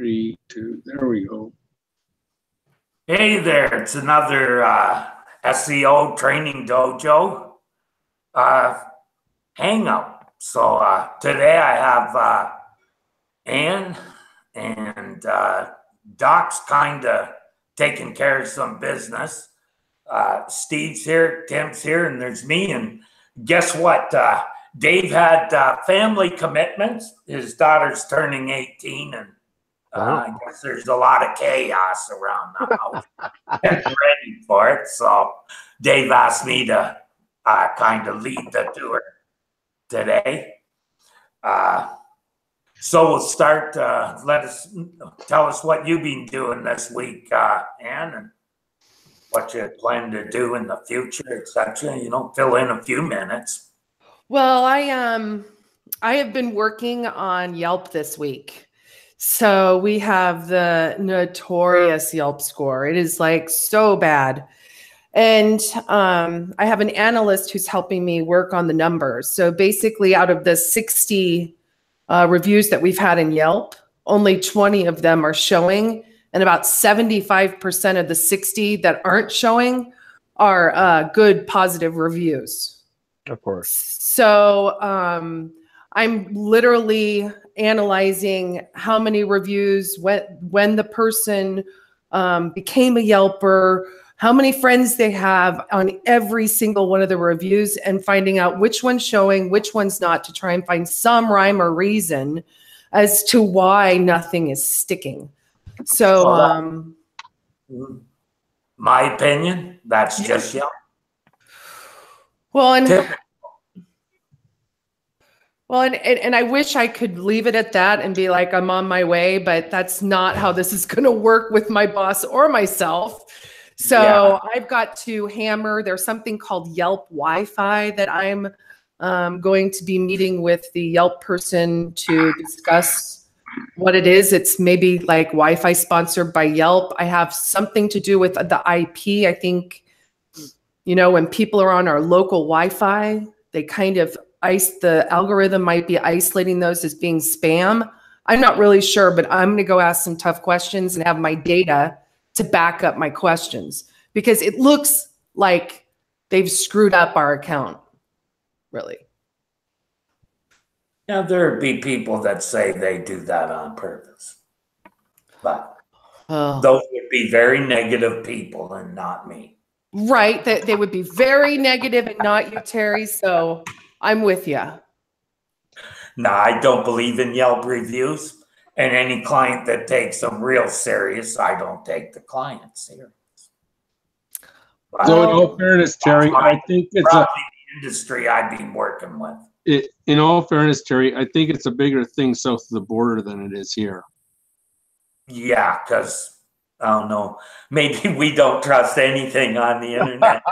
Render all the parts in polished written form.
3, 2, there we go. Hey there, it's another SEO Training Dojo hangout. So today I have Ann and Doc's kind of taking care of some business. Steve's here, Tim's here, and there's me. And guess what? Dave had family commitments. His daughter's turning 18, and I guess there's a lot of chaos around the house. Getting ready for it. So Dave asked me to kind of lead the tour today. So we'll start. Tell us what you've been doing this week, Ann, and what you plan to do in the future, etc. You know, fill in a few minutes. Well, I have been working on Yelp this week. So we have the notorious Yelp score. It is like so bad. And I have an analyst who's helping me work on the numbers. So basically out of the 60 reviews that we've had in Yelp, only 20 of them are showing. And about 75% of the 60 that aren't showing are good, positive reviews. Of course. So I'm literally analyzing how many reviews, when the person became a Yelper, how many friends they have on every single one of the reviews, and finding out which one's showing, which one's not, to try and find some rhyme or reason as to why nothing is sticking. So, my opinion, that's just Yelp. Well, and I wish I could leave it at that and be like, I'm on my way, but that's not how this is going to work with my boss or myself. So I've got to hammer. There's something called Yelp Wi-Fi that I'm going to be meeting with the Yelp person to discuss what it is. It's maybe like Wi-Fi sponsored by Yelp. I have something to do with the IP. I think, you know, when people are on our local Wi-Fi, they kind of the algorithm might be isolating those as being spam. I'm not really sure, but I'm going to go ask some tough questions and have my data to back up my questions, because it looks like they've screwed up our account, really. Yeah, there'd be people that say they do that on purpose, but those would be very negative people and not me. Right, that they would be very negative and not you, Terry. So I'm with you. No, I don't believe in Yelp reviews. And any client that takes them real serious, I don't take the client serious. But So in all fairness, Terry, I think it's probably the industry I've been working with. In all fairness, Terry, I think it's a bigger thing south of the border than it is here. Yeah, because I don't know, maybe we don't trust anything on the internet.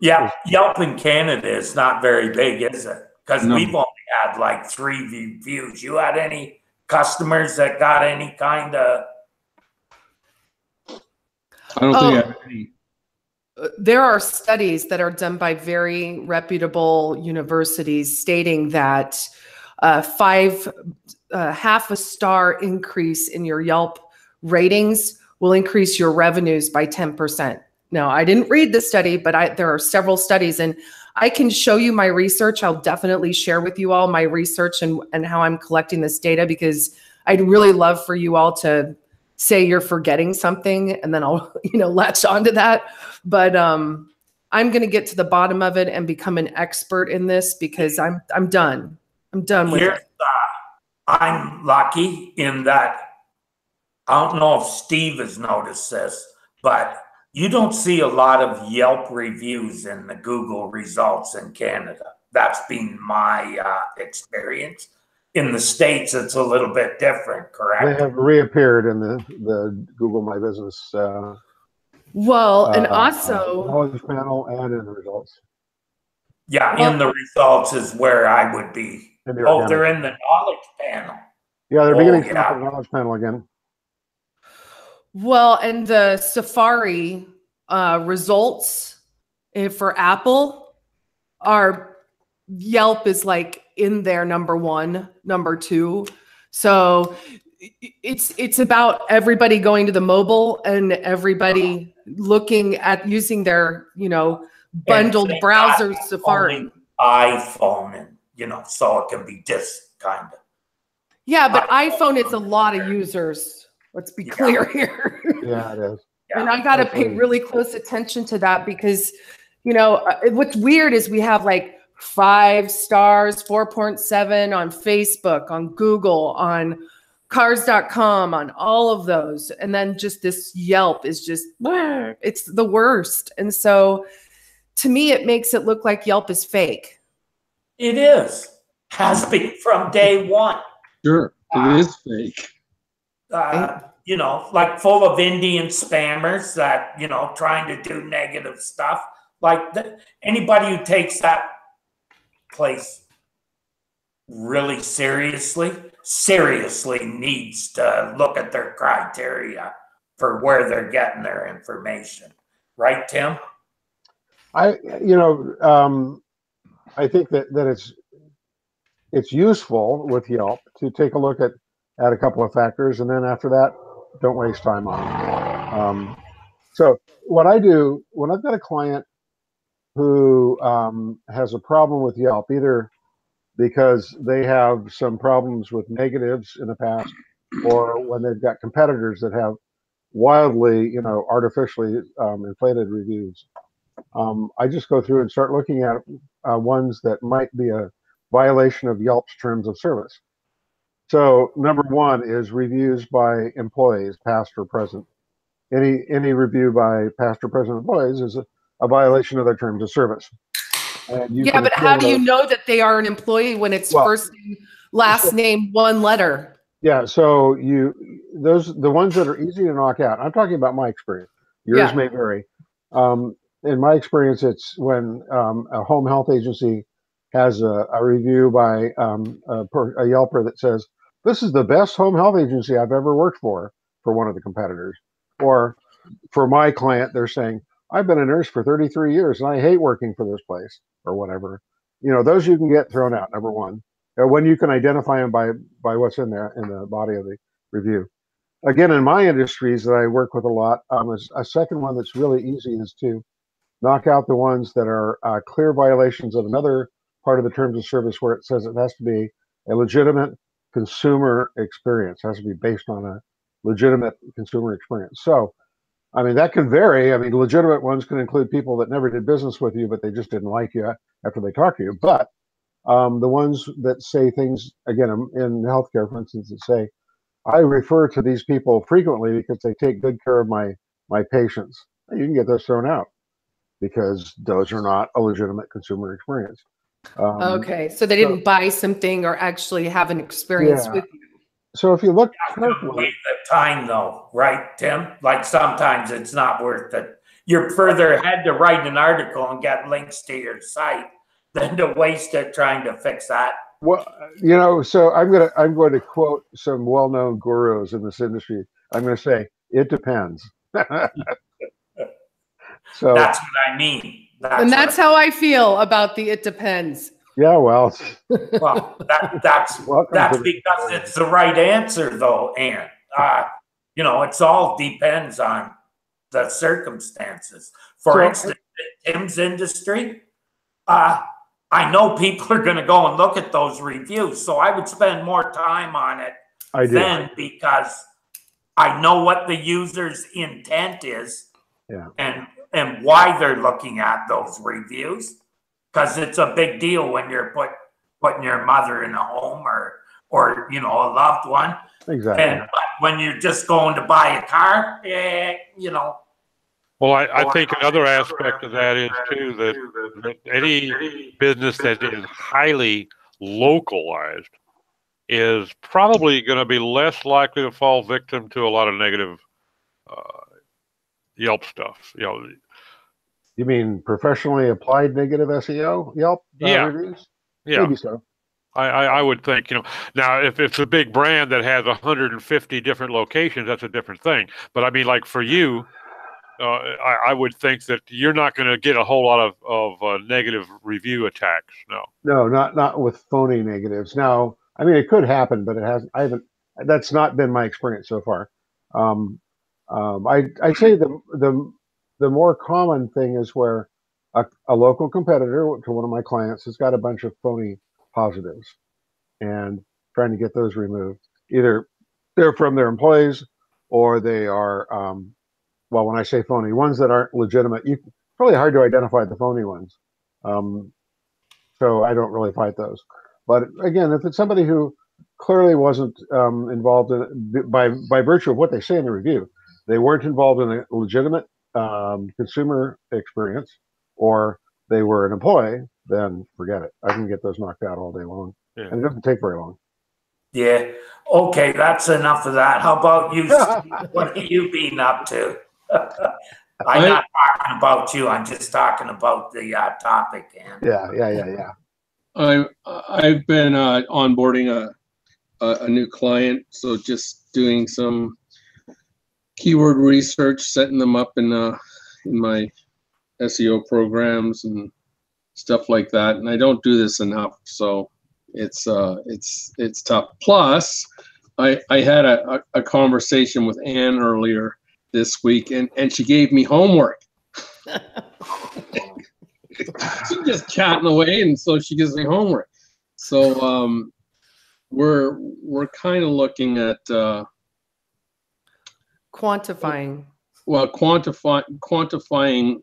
Yelp in Canada is not very big, is it? Because we've only had like 3 reviews. You had any customers that got any kind of? I don't think I have any. There are studies that are done by very reputable universities stating that half a star increase in your Yelp ratings will increase your revenues by 10%. Now, I didn't read the study, but there are several studies, and I can show you my research. I'll definitely share with you all my research and how I'm collecting this data, because I'd really love for you all to say you're forgetting something, and then I'll, latch onto that. But I'm going to get to the bottom of it and become an expert in this, because I'm done. I'm done with it. I'm lucky in that, I don't know if Steve has noticed this, but you don't see a lot of Yelp reviews in the Google results in Canada. That's been my experience. In the States, it's a little bit different, correct? They have reappeared in the Google My Business. Well, and also knowledge panel and in the results. Yeah, in the results is where I would be. Oh, they're in the knowledge panel. Yeah, they're beginning to look at the knowledge panel again. Well, and the Safari results for Apple our Yelp is like in there number one, number two. So it's about everybody going to the mobile and everybody looking at using their, bundled And browser not Safari. only iPhone, and so it can be just kind of. Yeah, but iPhone is a lot of users. Let's be clear here. Yeah, it is. And I got to pay really close attention to that because, what's weird is we have like 5 stars, 4.7 on Facebook, on Google, on cars.com, on all of those. And then just this Yelp is just, it's the worst. And so to me, it makes it look like Yelp is fake. It is. Has been from day one. Sure, it is fake. Like full of Indian spammers that, trying to do negative stuff. Like anybody who takes that place really seriously needs to look at their criteria for where they're getting their information. Right, Tim? I think that it's useful with Yelp to take a look at a couple of factors, and then after that, don't waste time on it. So what I do when I've got a client who has a problem with Yelp, either because they have some problems with negatives in the past, or when they've got competitors that have wildly, artificially inflated reviews, I just go through and start looking at ones that might be a violation of Yelp's terms of service. So number one is reviews by employees, past or present. Any review by past or present employees is a violation of their terms of service. And but how do you know that they are an employee when it's first name, last name, one letter? Yeah, so the ones that are easy to knock out. I'm talking about my experience. Yours may vary. In my experience, it's when a home health agency has a review by a Yelper that says, "This is the best home health agency I've ever worked for one of the competitors." Or for my client, they're saying, "I've been a nurse for 33 years and I hate working for this place," or whatever. Those you can get thrown out, number one. When you can identify them by what's in there in the body of the review. Again, in my industries that I work with a lot, a second one that's really easy is to knock out the ones that are clear violations of another part of the terms of service, where it says it has to be a legitimate consumer experience. It has to be based on a legitimate consumer experience. So, that can vary. Legitimate ones can include people that never did business with you, but they just didn't like you after they talked to you. But the ones that say things, again, in healthcare, for instance, that say, "I refer to these people frequently because they take good care of my patients," you can get those thrown out because those are not a legitimate consumer experience. Okay, so they didn't buy something or actually have an experience with you. So if you look carefully, the time though, right, Tim? Like sometimes it's not worth it. You're further ahead to write an article and get links to your site than to waste it trying to fix that. Well, so I'm going to quote some well-known gurus in this industry. I'm going to say it depends. So that's what I mean. That's how I feel about the "it depends." Yeah, well, that's because it's the right answer, though, Ann. It's all depends on the circumstances. For instance, in Tim's industry, I know people are going to go and look at those reviews, so I would spend more time on it then because I know what the user's intent is, and why they're looking at those reviews. Because it's a big deal when you're putting your mother in a home or a loved one. Exactly. But when you're just going to buy a car, Well, I think another aspect of that is too that any business that is highly localized is probably going to be less likely to fall victim to a lot of negative Yelp stuff. You mean professionally applied negative SEO Yelp reviews? Yeah. Maybe so. I would think, now if it's a big brand that has 150 different locations, that's a different thing. But like for you, I would think that you're not going to get a whole lot of negative review attacks. No. No, not with phony negatives. Now, I mean, it could happen, but it hasn't. I haven't. That's not been my experience so far. I'd say the more common thing is where a local competitor to one of my clients has got a bunch of phony positives, and trying to get those removed. Either they're from their employees, or they are, well, when I say phony, ones that aren't legitimate. It's really hard to identify the phony ones. So I don't really fight those. But again, if it's somebody who clearly wasn't involved in it by virtue of what they say in the review, they weren't involved in a legitimate consumer experience, or they were an employee, then forget it. I can get those knocked out all day long. Yeah. And it doesn't take very long. Yeah. Okay, that's enough of that. How about you, Steve? What have you been up to? I'm not talking about you. I'm just talking about the topic. And Yeah. I've been onboarding a new client, so just doing some keyword research, setting them up in my SEO programs and stuff like that. And I don't do this enough, so it's tough. Plus, I had a conversation with Ann earlier this week, and she gave me homework. She's just chatting away, and so she gives me homework. So we're kind of looking at Quantifying. well, quantifying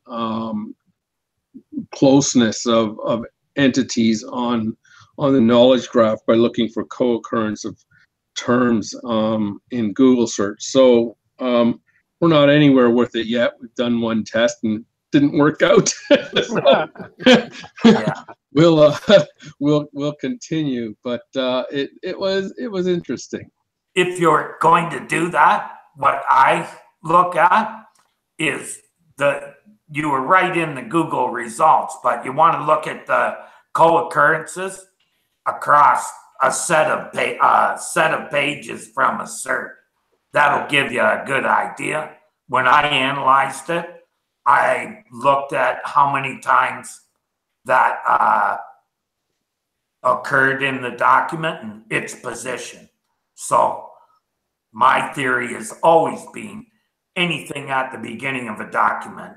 closeness of entities on the knowledge graph by looking for co-occurrence of terms in Google search. So we're not anywhere with it yet. We've done one test and didn't work out. We'll continue, but it was interesting. if you're going to do that, what I look at is you were right in the Google results, but you want to look at the co-occurrences across a set of pages from a cert. That'll give you a good idea. When I analyzed it, I looked at how many times that occurred in the document and its position. So my theory has always been anything at the beginning of a document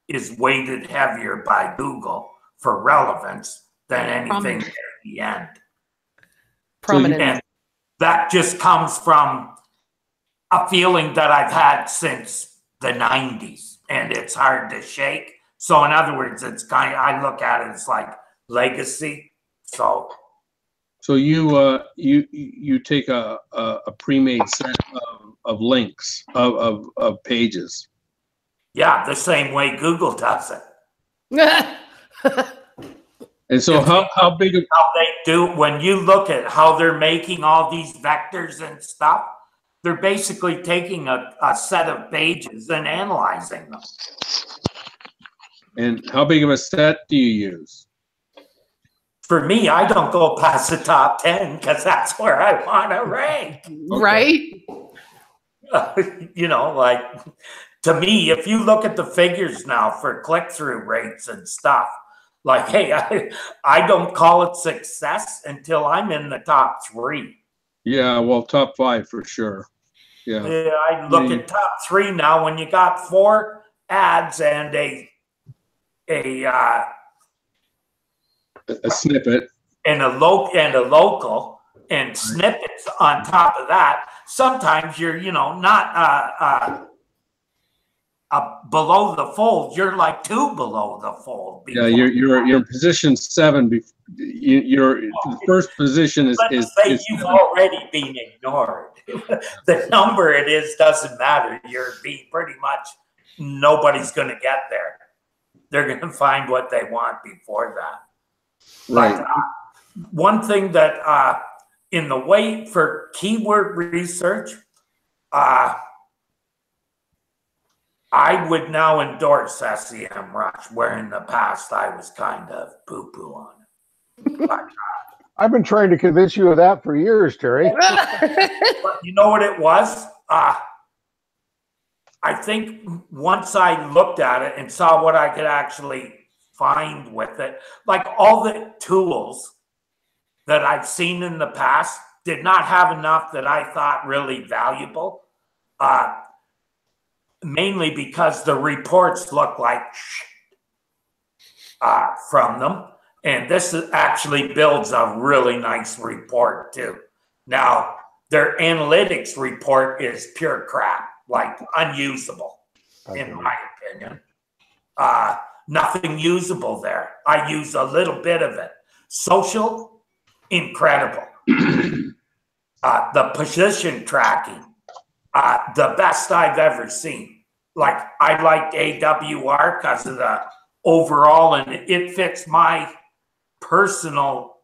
is weighted heavier by Google for relevance than anything at the end. Prominent. And that just comes from a feeling that I've had since the 90s, and it's hard to shake. So in other words, it's I look at it as like legacy. So you take a pre-made set of links of pages. yeah, the same way Google does it. And so how big of How they do, when you look at how they're making all these vectors and stuff, they're basically taking a set of pages and analyzing them. and how big of a set do you use? For me, I don't go past the top 10 because that's where I want to rank. Right? You know, like, to me, if you look at the figures now for click-through rates and stuff, like, hey, I don't call it success until I'm in the top 3. Yeah, well, top 5 for sure. Yeah. Yeah, I look at top 3 now when you got 4 ads and a snippet and a local and snippets on top of that. Sometimes you're, not below the fold. You're like 2 below the fold. Yeah, you're in position 7. Your first position is. Let's say you've already been ignored. The number it is doesn't matter. You're being pretty much nobody's going to get there. They're going to find what they want before that. Right. But, one thing that in the way for keyword research, I would now endorse SEMrush, where in the past I was kind of poo-poo on it. But, I've been trying to convince you of that for years, Terry. but you know what it was? I think once I looked at it and saw what I could actually find with it, like all the tools that I've seen in the past did not have enough that I thought really valuable. Mainly because the reports look like from them. And this actually builds a really nice report too. Now, their analytics report is pure crap, like unusable, in my opinion. Nothing usable there. I use a little bit of it. Social, incredible. The position tracking, the best I've ever seen. Like, I liked AWR because of the overall, and it fits my personal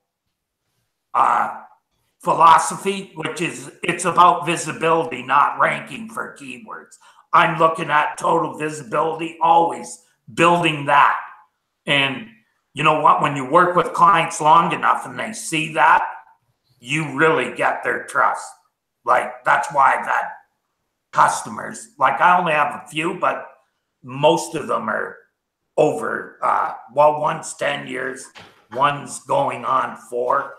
philosophy, which is it's about visibility, not ranking for keywords. I'm looking at total visibility, always building that. And you know what? When you work with clients long enough and they see that, you really get their trust. Like, that's why I've had customers. Like, I only have a few, but most of them are over, well, one's 10 years, one's going on 4.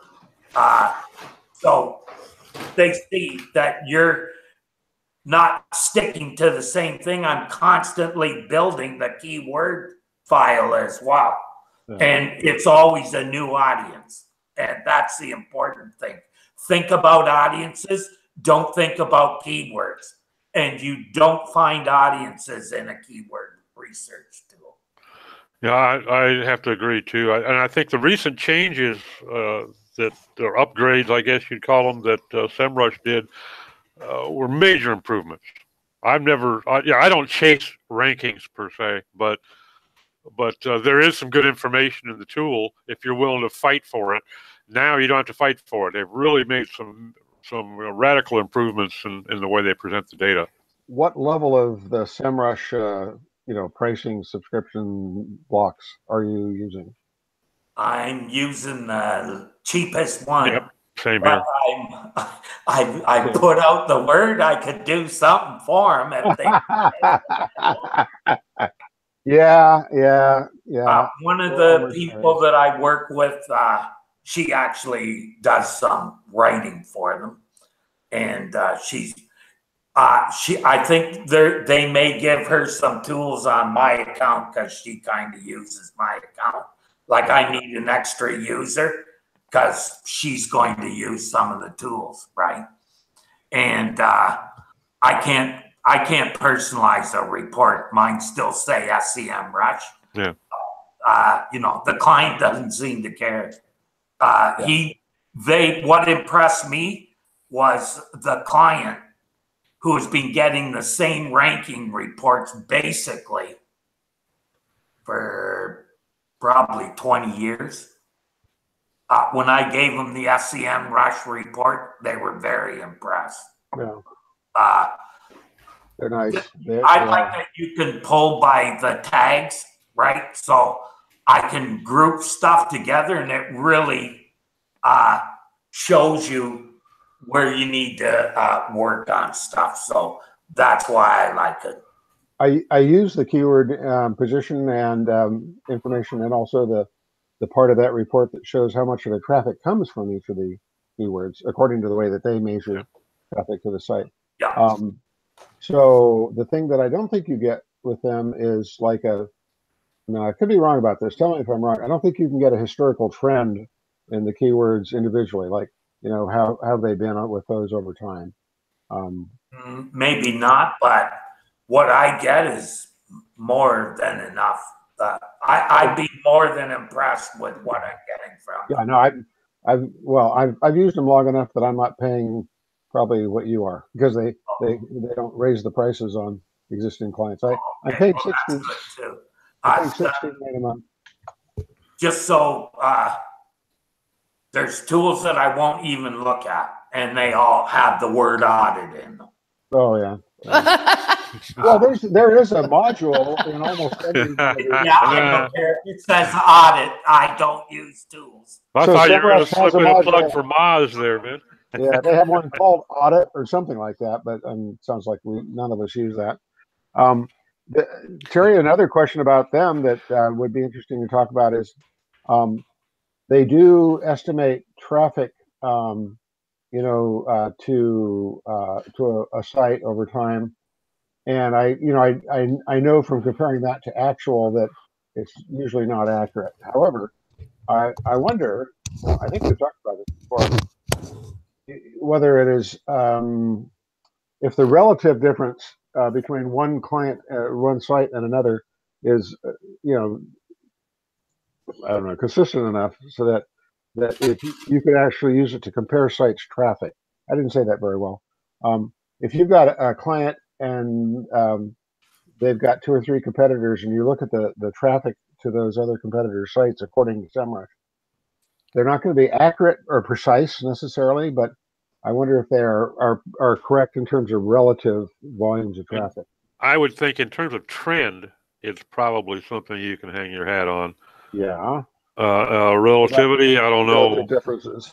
So they see that you're not sticking to the same thing. I'm constantly building the keyword file as well. Yeah. And it's always a new audience. And that's the important thing. Think about audiences. Don't think about keywords. And you don't find audiences in a keyword research tool. Yeah, I have to agree too. And I think the recent changes that or upgrades, I guess you'd call them, that SEMrush did were major improvements. I don't chase rankings per se, but there is some good information in the tool if you're willing to fight for it. Now you don't have to fight for it. They've really made some radical improvements in the way they present the data. What level of the SEMrush pricing subscription blocks are you using? I'm using the cheapest one. Yep, same here. I put out the word I could do something for them if they. Yeah. One of the people that I work with, she actually does some writing for them, and I think they may give her some tools on my account because she kind of uses my account. Like, I need an extra user because she's going to use some of the tools, right? And I can't personalize a report. Mine still say SEMrush. Yeah. The client doesn't seem to care. What impressed me was the client who has been getting the same ranking reports basically for probably 20 years. When I gave them the SEMrush report, they were very impressed. Yeah. They're nice. I like that you can pull by the tags, right? So I can group stuff together, and it really shows you where you need to work on stuff. So that's why I like it. I use the keyword position and information, and also the part of that report that shows how much of the traffic comes from each of the keywords according to the way that they measure traffic to the site. Yeah. So the thing that I don't think you get with them is like I could be wrong about this. Tell me if I'm wrong. I don't think you can get a historical trend in the keywords individually. Like, how have they been with those over time? Maybe not, but what I get is more than enough. I'd be more than impressed with what I'm getting from them. Yeah, no, I've used them long enough that I'm not paying probably what you are, because they don't raise the prices on existing clients. I paid 60. I think 60 a month. Just so there's tools that I won't even look at, and they all have the word audit in them. Oh yeah. Well, there is a module in almost every. I don't care if it says audit. I don't use tools. I thought you were going to slip in a plug for Moz there, man. Yeah, they have one called audit or something like that, but sounds like none of us use that. Terry, another question about them that would be interesting to talk about is they do estimate traffic, to a site over time. And I know from comparing that to actual that it's usually not accurate. However, I wonder, I think we've talked about this before, whether it is, if the relative difference between one client, one site and another is, I don't know, consistent enough so that if you could actually use it to compare sites traffic. I didn't say that very well. If you've got a client and they've got 2 or 3 competitors, and you look at the traffic to those other competitors' sites according to SEMrush, they're not going to be accurate or precise necessarily, but I wonder if they are correct in terms of relative volumes of traffic. I would think in terms of trend, it's probably something you can hang your hat on. Yeah. Relativity, I don't know. Differences.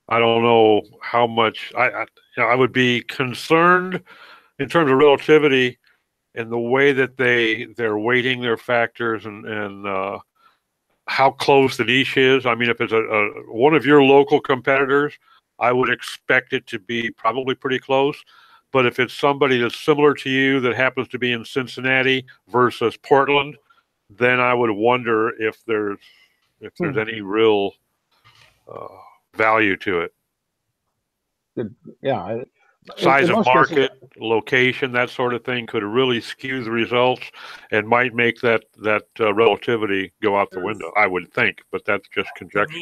I don't know how much. I would be concerned in terms of relativity and the way that they're weighting their factors and how close the niche is. I mean, if it's one of your local competitors, I would expect it to be probably pretty close. But if it's somebody that's similar to you that happens to be in Cincinnati versus Portland, then I would wonder if there's any real value to it. Yeah. Size of market, location, that sort of thing could really skew the results and might make that relativity go out the window, I would think, but that's just conjecture.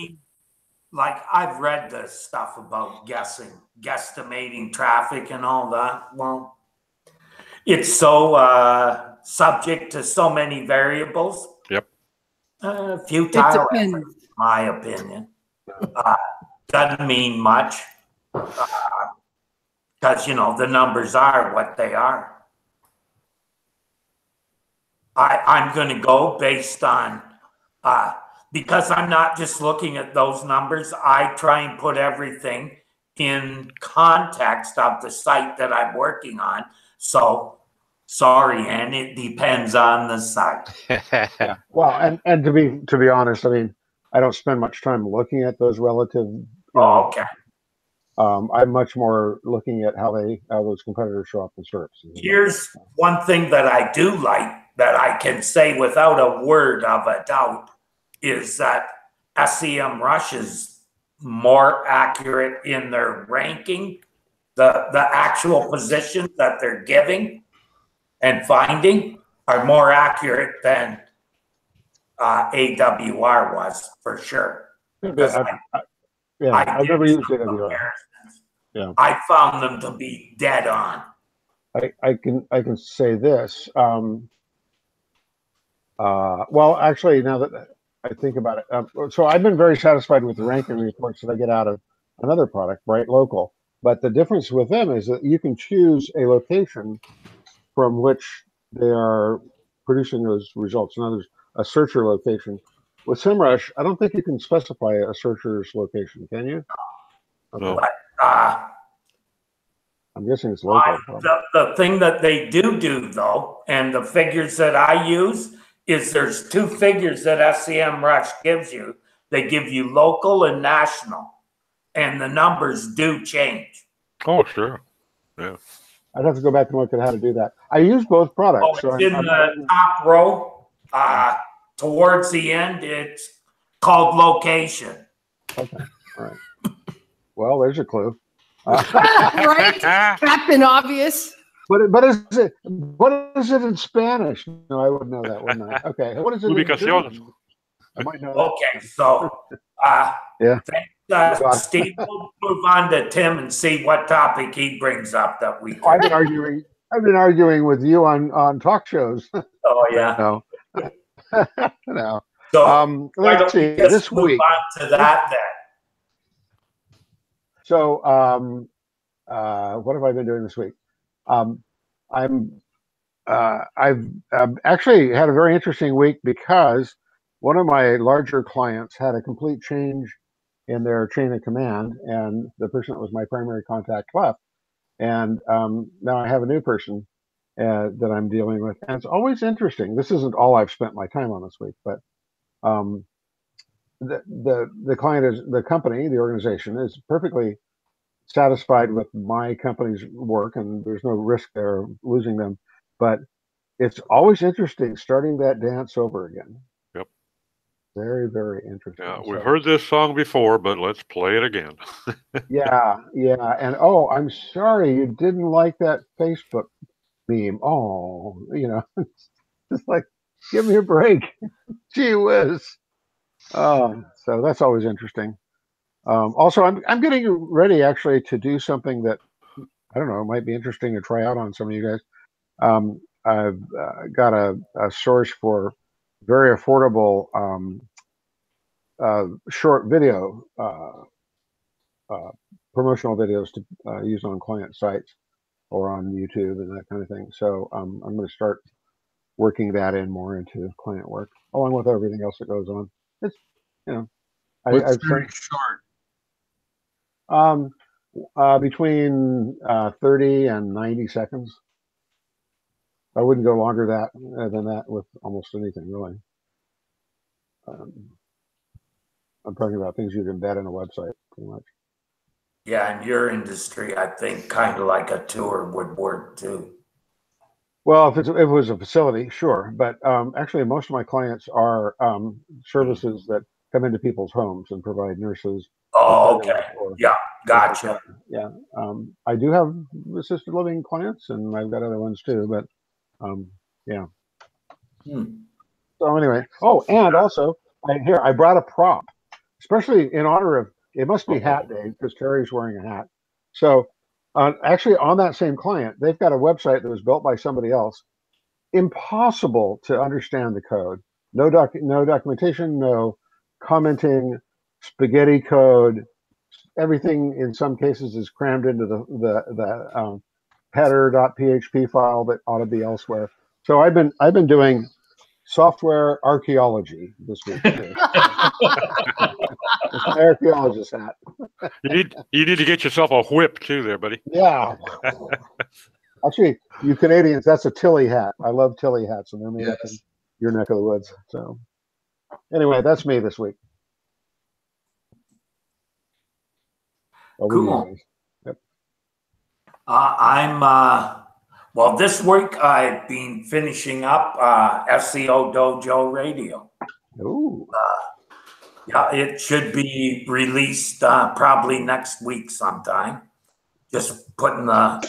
Like, I've read the stuff about guesstimating traffic and all that. Well, it's so subject to so many variables. Yep. Futile, in my opinion. Doesn't mean much. Because, the numbers are what they are. I'm going to go based on, because I'm not just looking at those numbers, I try and put everything in context of the site that I'm working on. So, sorry, Ann, it depends on the site. Yeah. Well, and to be honest, I mean, I don't spend much time looking at those relative. Okay. I'm much more looking at how those competitors show up in SERPs. Here's one thing that I do like that I can say without a word of a doubt is that SEMrush is more accurate in their ranking, the actual positions that they're giving and finding are more accurate than AWR was, for sure. I've never used AWR. Yeah. I found them to be dead on. I can say this. Well, actually, now that I think about it, so I've been very satisfied with the ranking reports that I get out of another product, Bright Local. But the difference with them is that you can choose a location from which they are producing those results. In other words, a searcher location. With SEMrush, I don't think you can specify a searcher's location, can you? Okay. No. I'm guessing it's local. The thing that they do though, and the figures that I use, is there's 2 figures that SEMrush gives you. They give you local and national, and the numbers do change. Oh, sure. Yeah. I'd have to go back and look at how to do that. I use both products. Oh, it's in the top row. Towards the end, it's called location. Okay. All right. Well, there's a clue. Right? Captain Obvious. But what is it in Spanish? No, I would know that, wouldn't I? Okay. What is it in German? I might know that. Okay, so yeah. Steve, we'll move on to Tim and see what topic he brings up that we can. I've been arguing with you on talk shows. Oh yeah. No. No. So let's see. This week. On to that then. So what have I been doing this week? I've actually had a very interesting week because one of my larger clients had a complete change in their chain of command, and the person that was my primary contact left. And now I have a new person that I'm dealing with, and it's always interesting. This isn't all I've spent my time on this week, but um, the client is the company, the organization is perfectly satisfied with my company's work, and there's no risk there of losing them. But it's always interesting starting that dance over again. Yep. Very, very interesting. Yeah, we've heard this song before, but let's play it again. Yeah, yeah. And oh, I'm sorry you didn't like that Facebook meme. Oh, it's like, give me a break. Gee whiz. So that's always interesting. Also, I'm getting ready actually to do something that I don't know might be interesting to try out on some of you guys. I've got a source for very affordable short video promotional videos to use on client sites or on YouTube and that kind of thing. So I'm going to start working that in more into client work, along with everything else that goes on. It's What's very short? Between 30 and 90 seconds. I wouldn't go longer than that with almost anything, really. I'm talking about things you can embed in a website, pretty much. Yeah, in your industry, I think kind of like a tour would work too. Well, if it was a facility, sure. But actually, most of my clients are services that come into people's homes and provide nurses. Oh, okay. Yeah, gotcha. Yeah. I do have assisted living clients, and I've got other ones too. But yeah. So anyway, and also I brought a prop, especially in honor of, it must be Hat Day because Terry's wearing a hat. So actually on that same client, they've got a website that was built by somebody else. Impossible to understand the code. No documentation, no commenting, spaghetti code. Everything in some cases is crammed into the header.php file that ought to be elsewhere. So I've been doing software archaeology this week. It's my archaeologist hat. You need to get yourself a whip too, there, buddy. Yeah. Actually, you Canadians, that's a Tilly hat. I love Tilly hats, and they're made up in your neck of the woods. So, anyway, that's me this week. Cool. Yep. Well, this week I've been finishing up SEO Dojo Radio. Ooh. Yeah, it should be released probably next week sometime. Just putting I'm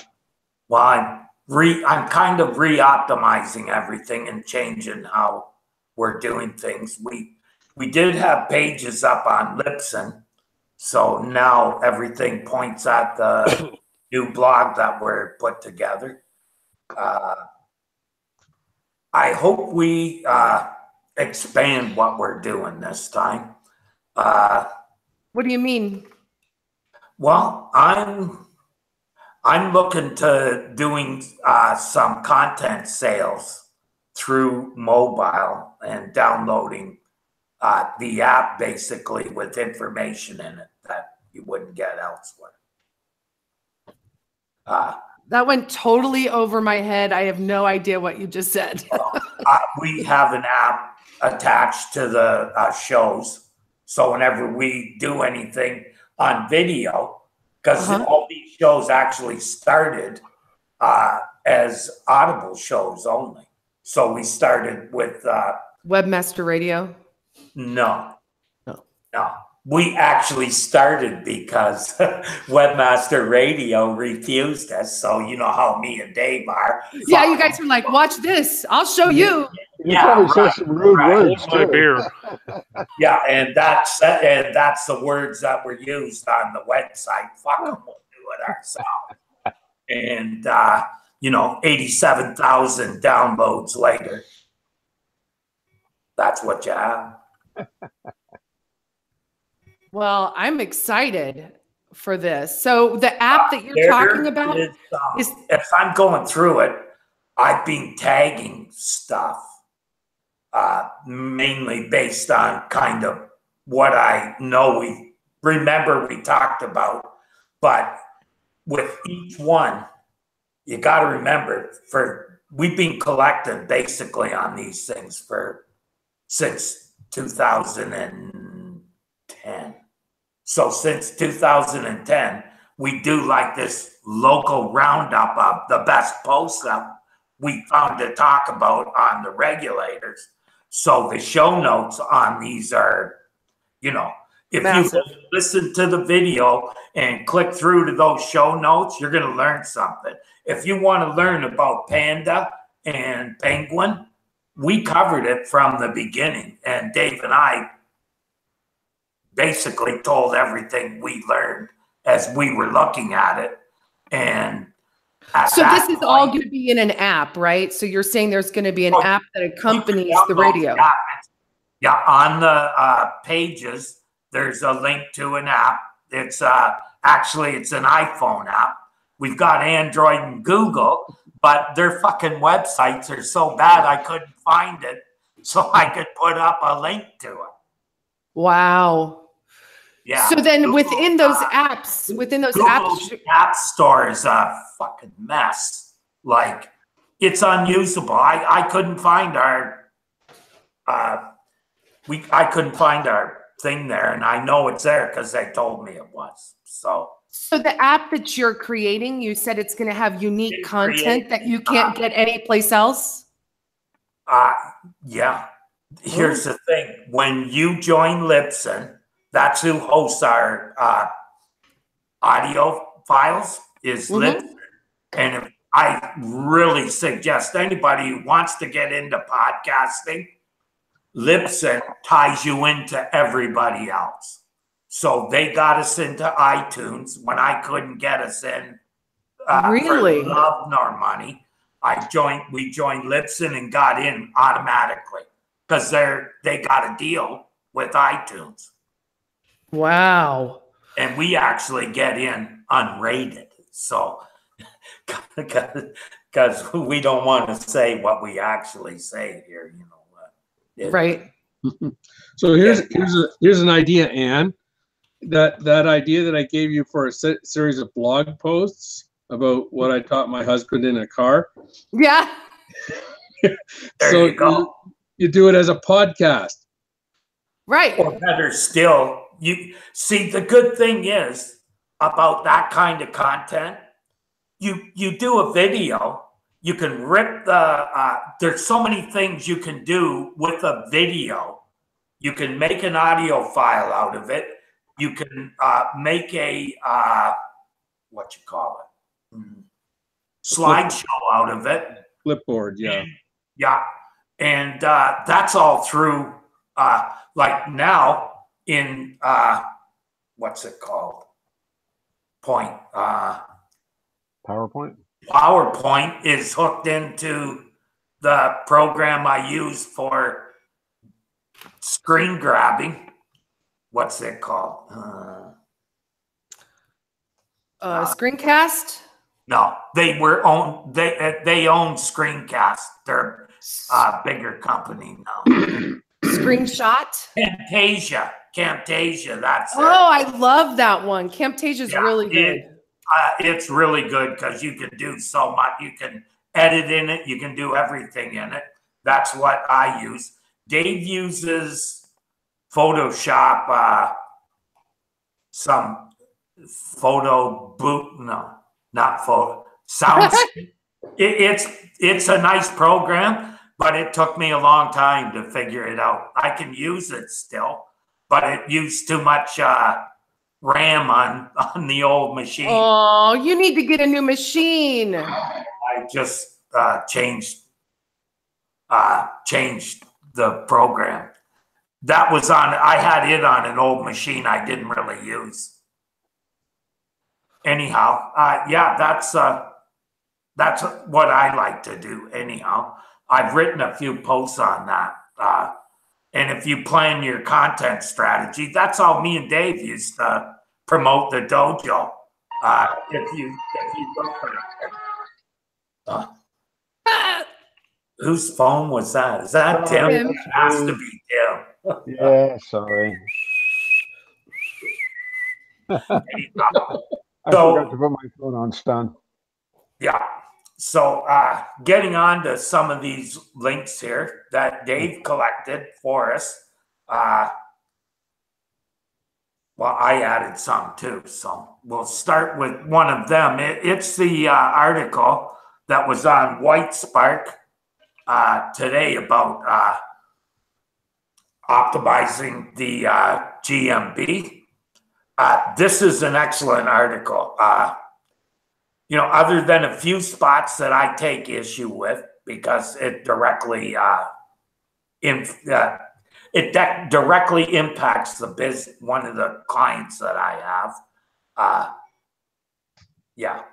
kind of re-optimizing everything and changing how we're doing things. We did have pages up on Libsyn, so now everything points at the new blog that we're put together. I hope we expand what we're doing this time. What do you mean? Well, I'm looking to doing some content sales through mobile and downloading the app basically with information in it that you wouldn't get elsewhere. That went totally over my head. I have no idea what you just said. We have an app attached to the shows. So whenever we do anything on video, because all these shows actually started as Audible shows only. So we started with Webmaster Radio? No. We actually started because Webmaster Radio refused us. So you know how me and Dave are. Yeah, you guys were like, watch this. I'll show you. You probably said some rude words My beer. Yeah, and that's the words that were used on the website. Fuck them, we'll do it ourselves. And 87,000 downloads later. That's what you have. Well, I'm excited for this. So the app that you're talking about is if I'm going through it, I've been tagging stuff, mainly based on kind of what I know we talked about. But with each one, you got to remember, for we've been collecting basically on these things since 2010. So since 2010, we do like this local roundup of the best posts that we found to talk about on the regulators. So the show notes on these are, you know, if Massive. you listen to the video and click through to those show notes, you're going to learn something. If you want to learn about panda and penguin, we covered it from the beginning. And Dave and I basically told everything we learned as we were looking at it. And so this is all going to be in an app, right? So you're saying there's going to be an app that accompanies the radio. Yeah, on the pages, there's a link to an app. It's actually, it's an iPhone app. We've got Android and Google, but their fucking websites are so bad I couldn't find it, so I could put up a link to it. Wow. Yeah. So then within those apps, Google's app store is a fucking mess. Like, it's unusable. I couldn't find our I couldn't find our thing there, and I know it's there because they told me it was. So the app that you're creating, you said it's going to have unique content that you can't get anyplace else? Yeah. Here's the thing. When you join Libsyn, that's who hosts our audio files is Libsyn. And I really suggest anybody who wants to get into podcasting, Libsyn ties you into everybody else. So they got us into iTunes when I couldn't get us in. Really? For love nor money. We joined Libsyn and got in automatically because they got a deal with iTunes. Wow. And we actually get in unrated. So, because we don't want to say what we actually say here, you know. Right. So here's an idea, Ann. That idea that I gave you for a series of blog posts about what I taught my husband in a car. Yeah. There you go. You do it as a podcast. Right. Or better still, you see, the good thing is about that kind of content, you do a video, you can rip there's so many things you can do with a video. You can make an audio file out of it. You can make a, what you call it? Slideshow out of it. Clipboard, yeah. Yeah. And that's all through, like now in, what's it called? PowerPoint? PowerPoint is hooked into the program I use for screen grabbing. What's it called? Screencast? No, they own Screencast. They're a bigger company now. Screenshot? Camtasia, that's it. Oh, I love that one. Camtasia's really good. It's really good because you can do so much. You can edit in it. You can do everything in it. That's what I use. Dave uses Photoshop, some photo boot. No, not photo. Sounds. It's a nice program, but it took me a long time to figure it out. I can use it still, but it used too much RAM on the old machine. Oh, you need to get a new machine. I just changed the program. That was I had it on an old machine I didn't really use. Anyhow, yeah, that's what I like to do. Anyhow, I've written a few posts on that. And if you plan your content strategy, that's all me and Dave used to promote the dojo. If you go whose phone was that? Is that Tim? It has to be Tim. Yeah, sorry. I forgot to put my phone on stun. Yeah. So getting on to some of these links here that Dave collected for us. Well, I added some too, so we'll start with one of them. It's the article that was on White Spark today about optimizing the GMB. This is an excellent article. You know, other than a few spots that I take issue with because it directly directly impacts the business, one of the clients that I have. Yeah.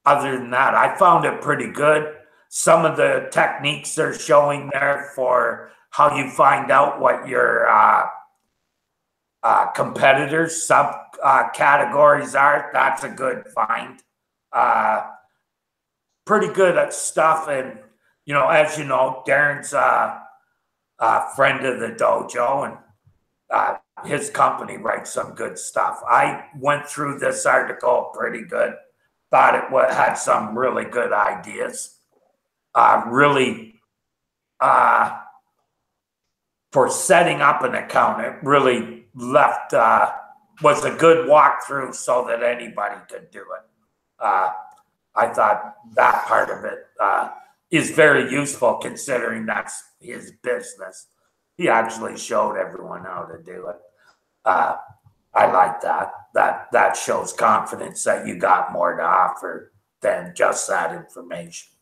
Other than that, I found it pretty good. Some of the techniques they're showing there for how you find out what your competitors' categories are, that's a good find. Pretty good at stuff. And, you know, as you know, Darren's friend of the dojo, and his company writes some good stuff. I went through this article pretty good. Thought it had some really good ideas. Really, for setting up an account, it really left, was a good walkthrough so that anybody could do it. I thought that part of it is very useful considering that's his business. He actually showed everyone how to do it. I like that. That shows confidence that you got more to offer than just that information.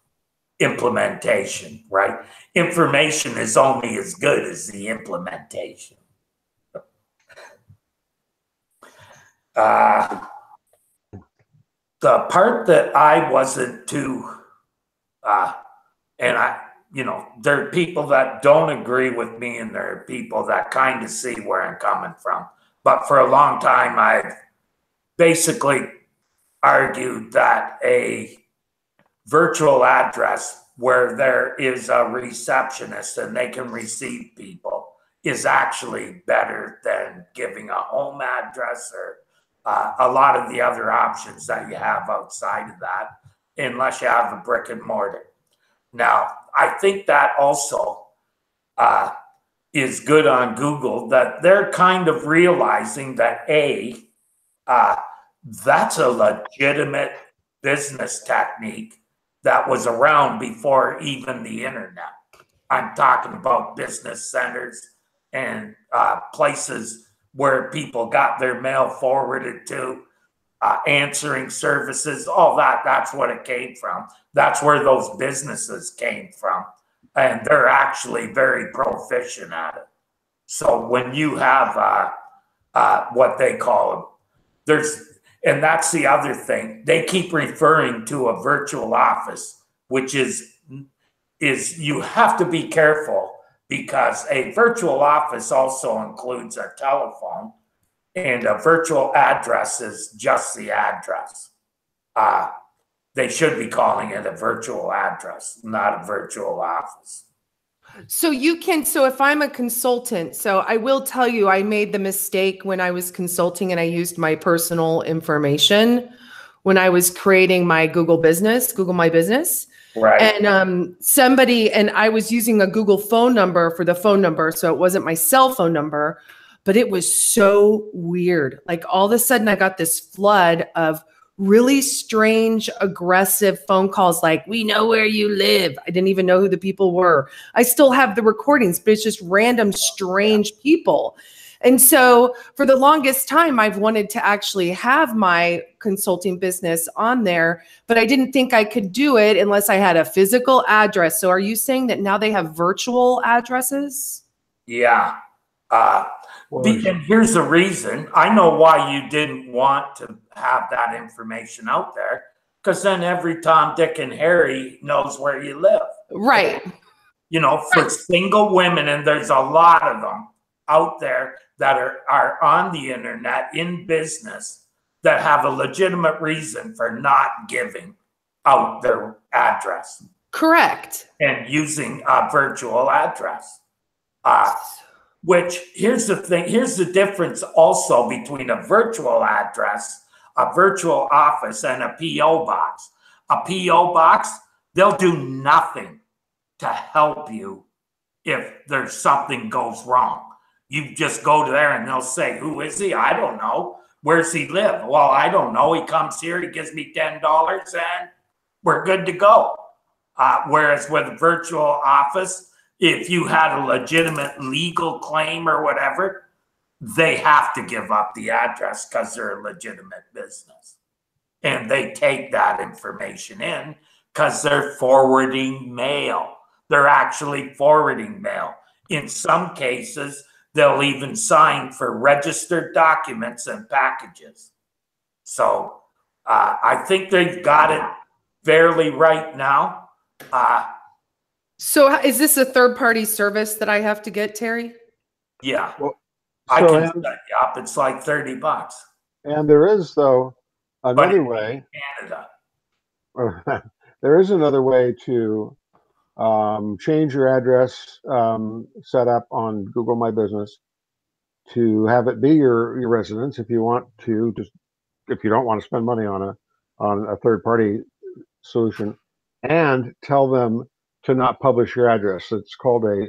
Implementation, right? Information is only as good as the implementation. The part that I wasn't too, and you know, there are people that don't agree with me, and there are people that kind of see where I'm coming from. But for a long time, I've basically argued that a virtual address where there is a receptionist and they can receive people is actually better than giving a home address or a lot of the other options that you have outside of that, unless you have a brick and mortar. Now, I think that also is good on Google, that they're kind of realizing that that's a legitimate business technique that was around before even the internet. I'm talking about business centers and places where people got their mail forwarded to, answering services, all that, that's what it came from. That's where those businesses came from. And they're actually very proficient at it. So when you have what they call them, and that's the other thing, they keep referring to a virtual office, which is you have to be careful, because a virtual office also includes a telephone, and a virtual address is just the address. They should be calling it a virtual address, not a virtual office. So if I'm a consultant, so I will tell you, I made the mistake when I was consulting and I used my personal information when I was creating my Google My Business. Right. And I was using a Google phone number for the phone number. So it wasn't my cell phone number, but it was so weird. Like all of a sudden I got this flood of really strange, aggressive phone calls. Like, we know where you live. I didn't even know who the people were. I still have the recordings, but it's just random, strange people. And so for the longest time, I've wanted to actually have my consulting business on there, but I didn't think I could do it unless I had a physical address. So are you saying that now they have virtual addresses? Yeah. And here's the reason. I know why you didn't want to have that information out there, because then every Tom, Dick, and Harry knows where you live. Right. You know, for single women, and there's a lot of them out there that are on the internet in business that have a legitimate reason for not giving out their address. Correct. And using a virtual address. Which, here's the thing, here's the difference also between a virtual address, a virtual office, and a P.O. box. a P.O. box, they'll do nothing to help you if there's something goes wrong. You just go to there and they'll say, who is he? I don't know. Where's he live? Well, I don't know. He comes here, he gives me $10 and we're good to go. Whereas with a virtual office, if you had a legitimate legal claim or whatever, they have to give up the address because they're a legitimate business. And they take that information in because they're forwarding mail. They're actually forwarding mail. In some cases, they'll even sign for registered documents and packages. So I think they've got it fairly right now. So is this a third-party service that I have to get, Terry? Yeah. Well, I so, can set you up. It's like $30. and there is, though, another way. Canada. There is another way to change your address set up on Google My Business to have it be your residence if you want to, just if you don't want to spend money on a third-party solution, and tell them to not publish your address. It's called a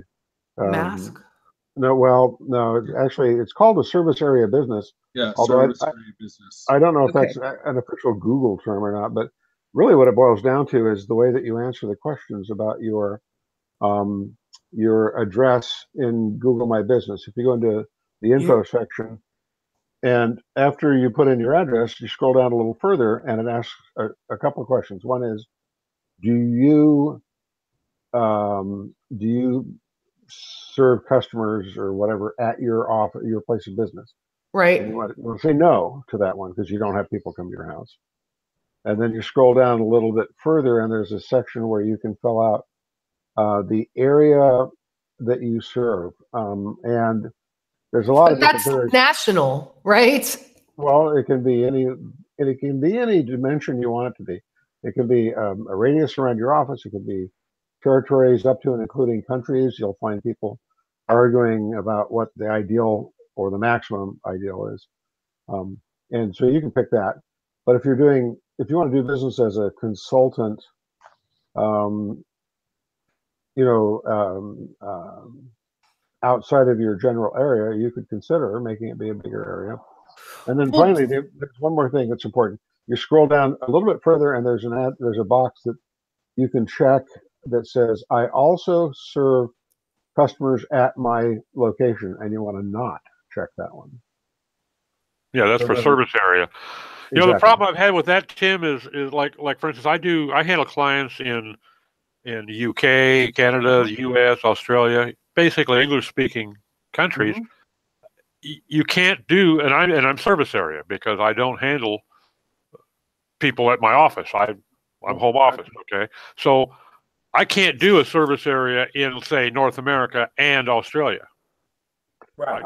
Mask? no, actually it's called a service area business. Yeah, Although service area business. I don't know if Okay. that's an official Google term or not, but really what it boils down to is the way that you answer the questions about your address in Google My Business. If you go into the info section, and after you put in your address, you scroll down a little further, and it asks a couple of questions. One is, do you serve customers or whatever at your office, your place of business? Right. And you want to say no to that one because you don't have people come to your house. And then you scroll down a little bit further, and there's a section where you can fill out the area that you serve. And there's a lot of That's different areas. national, right? Well, it can be any dimension you want it to be. It can be a radius around your office. It could be territories up to and including countries. You'll find people arguing about what the ideal or the maximum ideal is. And so you can pick that. But if you want to do business as a consultant, outside of your general area, you could consider making it be a bigger area. And then finally, there's one more thing that's important. You scroll down a little bit further, and there's a box that you can check that says, I also serve customers at my location, and you want to not check that one. Yeah, that's So for then- service area. You know, the Exactly. problem I've had with that, Tim, is like for instance, I handle clients in the UK, Canada, the US, Australia, basically English-speaking countries. You can't do, and I'm service area because I don't handle people at my office. I'm home office. Okay, so I can't do a service area in, say, North America and Australia. Right.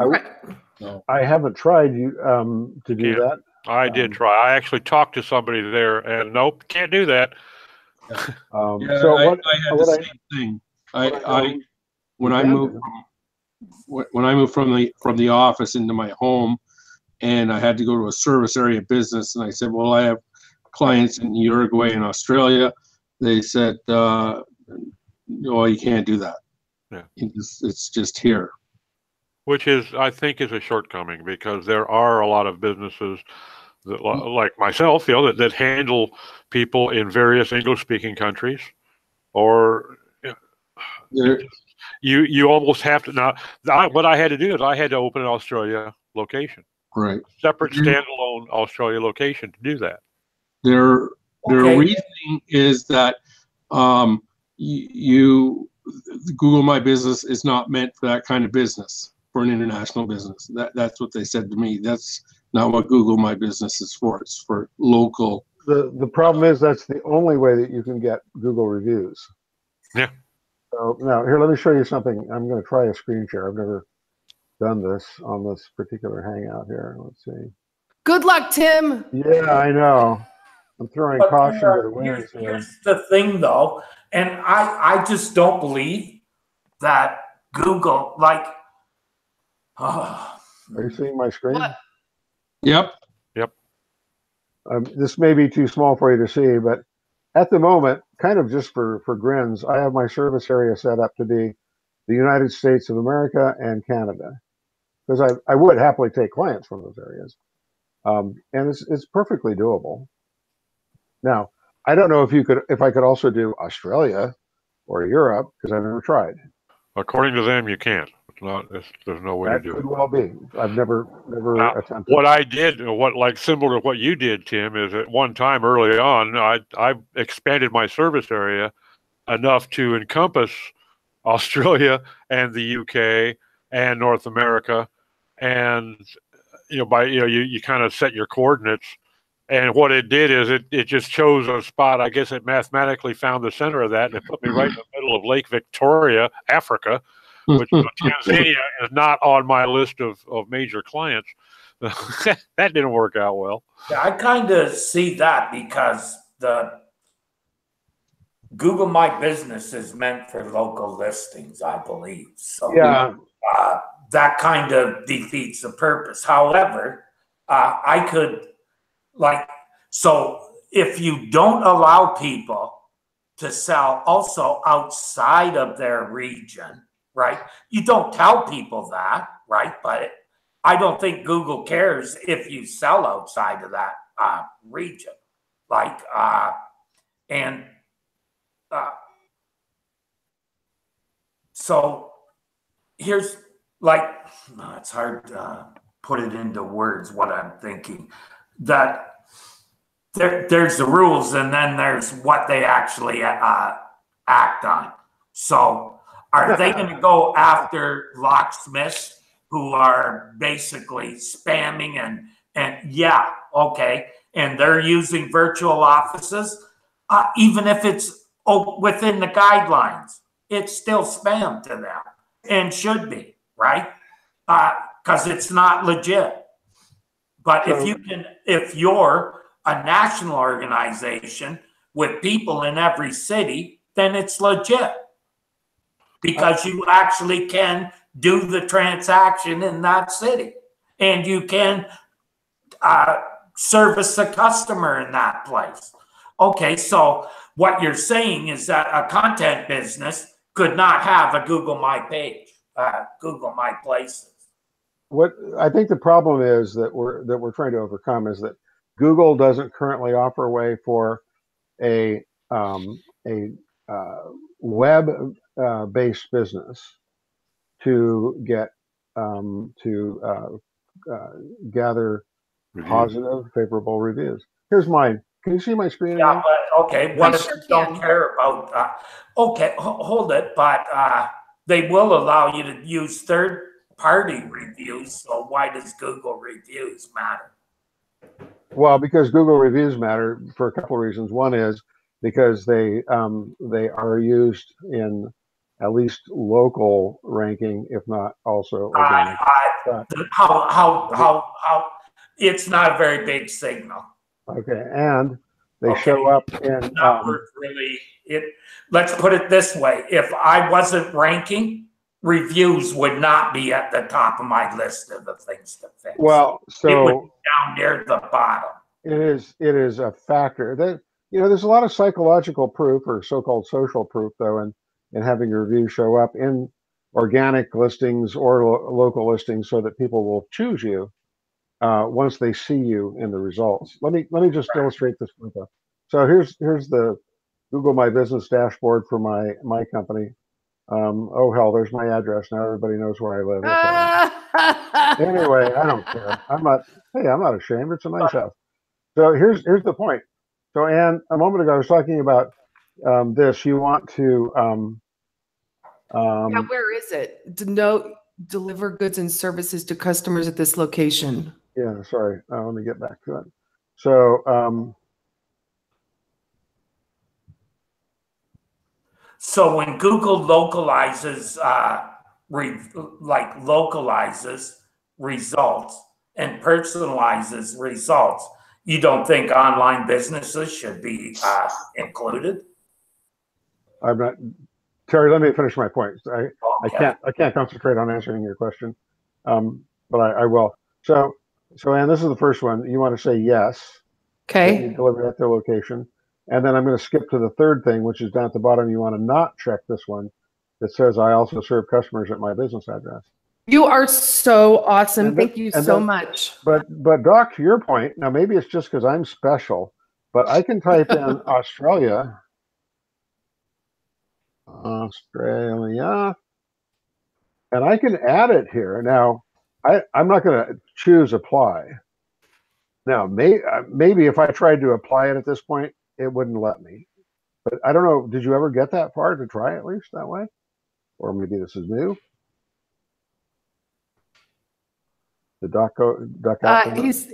I haven't tried to do Can't. that. I did try. I actually talked to somebody there, and nope, can't do that. Yeah, So I what had the same thing. When I moved from the office into my home, and I had to go to a service area business, and I said, well, I have clients in Uruguay and Australia. They said, no, you can't do that. Yeah. It's just here. Which I think is a shortcoming, because there are a lot of businesses that, like myself, that handle people in various English-speaking countries, or you almost have to. Now, what I had to do is I had to open an Australia location, Right. separate standalone Australia location to do that. Their Okay. reasoning is that Google My Business is not meant for that kind of business, for an international business. That's what they said to me. That's not what Google My Business is for. It's for local. The problem is that's the only way that you can get Google reviews. Yeah. So now here, let me show you something. I'm going to try a screen share. I've never done this on this particular Hangout here. Let's see. Good luck, Tim. Yeah, I know. I'm throwing But caution to the wind here's, here. here's the thing, though, and I just don't believe that Google, like, Are you seeing my screen? What? Yep. This may be too small for you to see, but at the moment, kind of just for grins, I have my service area set up to be the United States of America and Canada, because I would happily take clients from those areas, and it's perfectly doable. Now, I don't know if I could also do Australia or Europe, because I've never tried. According to them, you can't. There's no way That to do could it. well be. I've never attempted. What I did, like similar to what you did, Tim, is at one time early on, I expanded my service area enough to encompass Australia and the UK and North America, and you kind of set your coordinates. And what it did is it just chose a spot. I guess it mathematically found the center of that, and it put me right in the middle of Lake Victoria, Africa, which Tanzania is not on my list of major clients. That didn't work out well. Yeah, I kind of see that because the Google My Business is meant for local listings, I believe. So Yeah. That kind of defeats the purpose. However, I could so if you don't allow people to sell also outside of their region, right? You don't tell people that, right? But I don't think Google cares if you sell outside of that region. So here's it's hard to put it into words what I'm thinking. That there's the rules, and then there's what they actually act on. So are they going to go after locksmiths who are basically spamming and yeah, okay, and they're using virtual offices, even if it's within the guidelines, it's still spam to them and should be, right? Because it's not legit. But if you're a national organization with people in every city, then it's legit because you actually can do the transaction in that city and you can service the customer in that place. Okay, so what you're saying is that a content business could not have a Google My page, Google My Places. What I think the problem is that we're trying to overcome is that Google doesn't currently offer a way for a web-based business to get gather positive, favorable reviews. Here's mine. Can you see my screen? Yeah, but okay. What if you don't care about? Okay, hold it. But they will allow you to use third-party reviews. So why does Google reviews matter? Well, because Google reviews matter for a couple of reasons. One is because they are used in at least local ranking, if not also organic. How it's not a very big signal. Okay, and they show up in let's put it this way: if I wasn't ranking, reviews would not be at the top of my list of the things to fix. Well, so it would be down near the bottom. It is a factor that there's a lot of psychological proof or so-called social proof though in having your review show up in organic listings or local listings so that people will choose you once they see you in the results. Let me just illustrate this with you. So here's the Google My Business dashboard for my company. Oh hell, there's my address now. Everybody knows where I live. Okay. Anyway, I don't care. I'm not ashamed. It's a nice house. So here's the point. So Anne, a moment ago I was talking about this. You want to yeah, where is it? Deliver goods and services to customers at this location. Yeah, sorry. Let me get back to it. So so when Google localizes results and personalizes results, you don't think online businesses should be included? I'm not, Terry. Let me finish my point. I can't concentrate on answering your question, but I will. So Anne, this is the first one. You want to say yes. Okay. You deliver at their location, And then I'm going to skip to the third thing, which is down at the bottom. You want to not check this one that says I also serve customers at my business address. You are so awesome. And Thank you and so then- much. But Doc, to your point, now maybe it's just because I'm special, but I can type in Australia, and I can add it here. Now, I'm not going to choose apply. Now, maybe if I tried to apply it at this point, it wouldn't let me. But I don't know. Did you ever get that far to try at least that way? Or maybe this is new. The Doc out? He's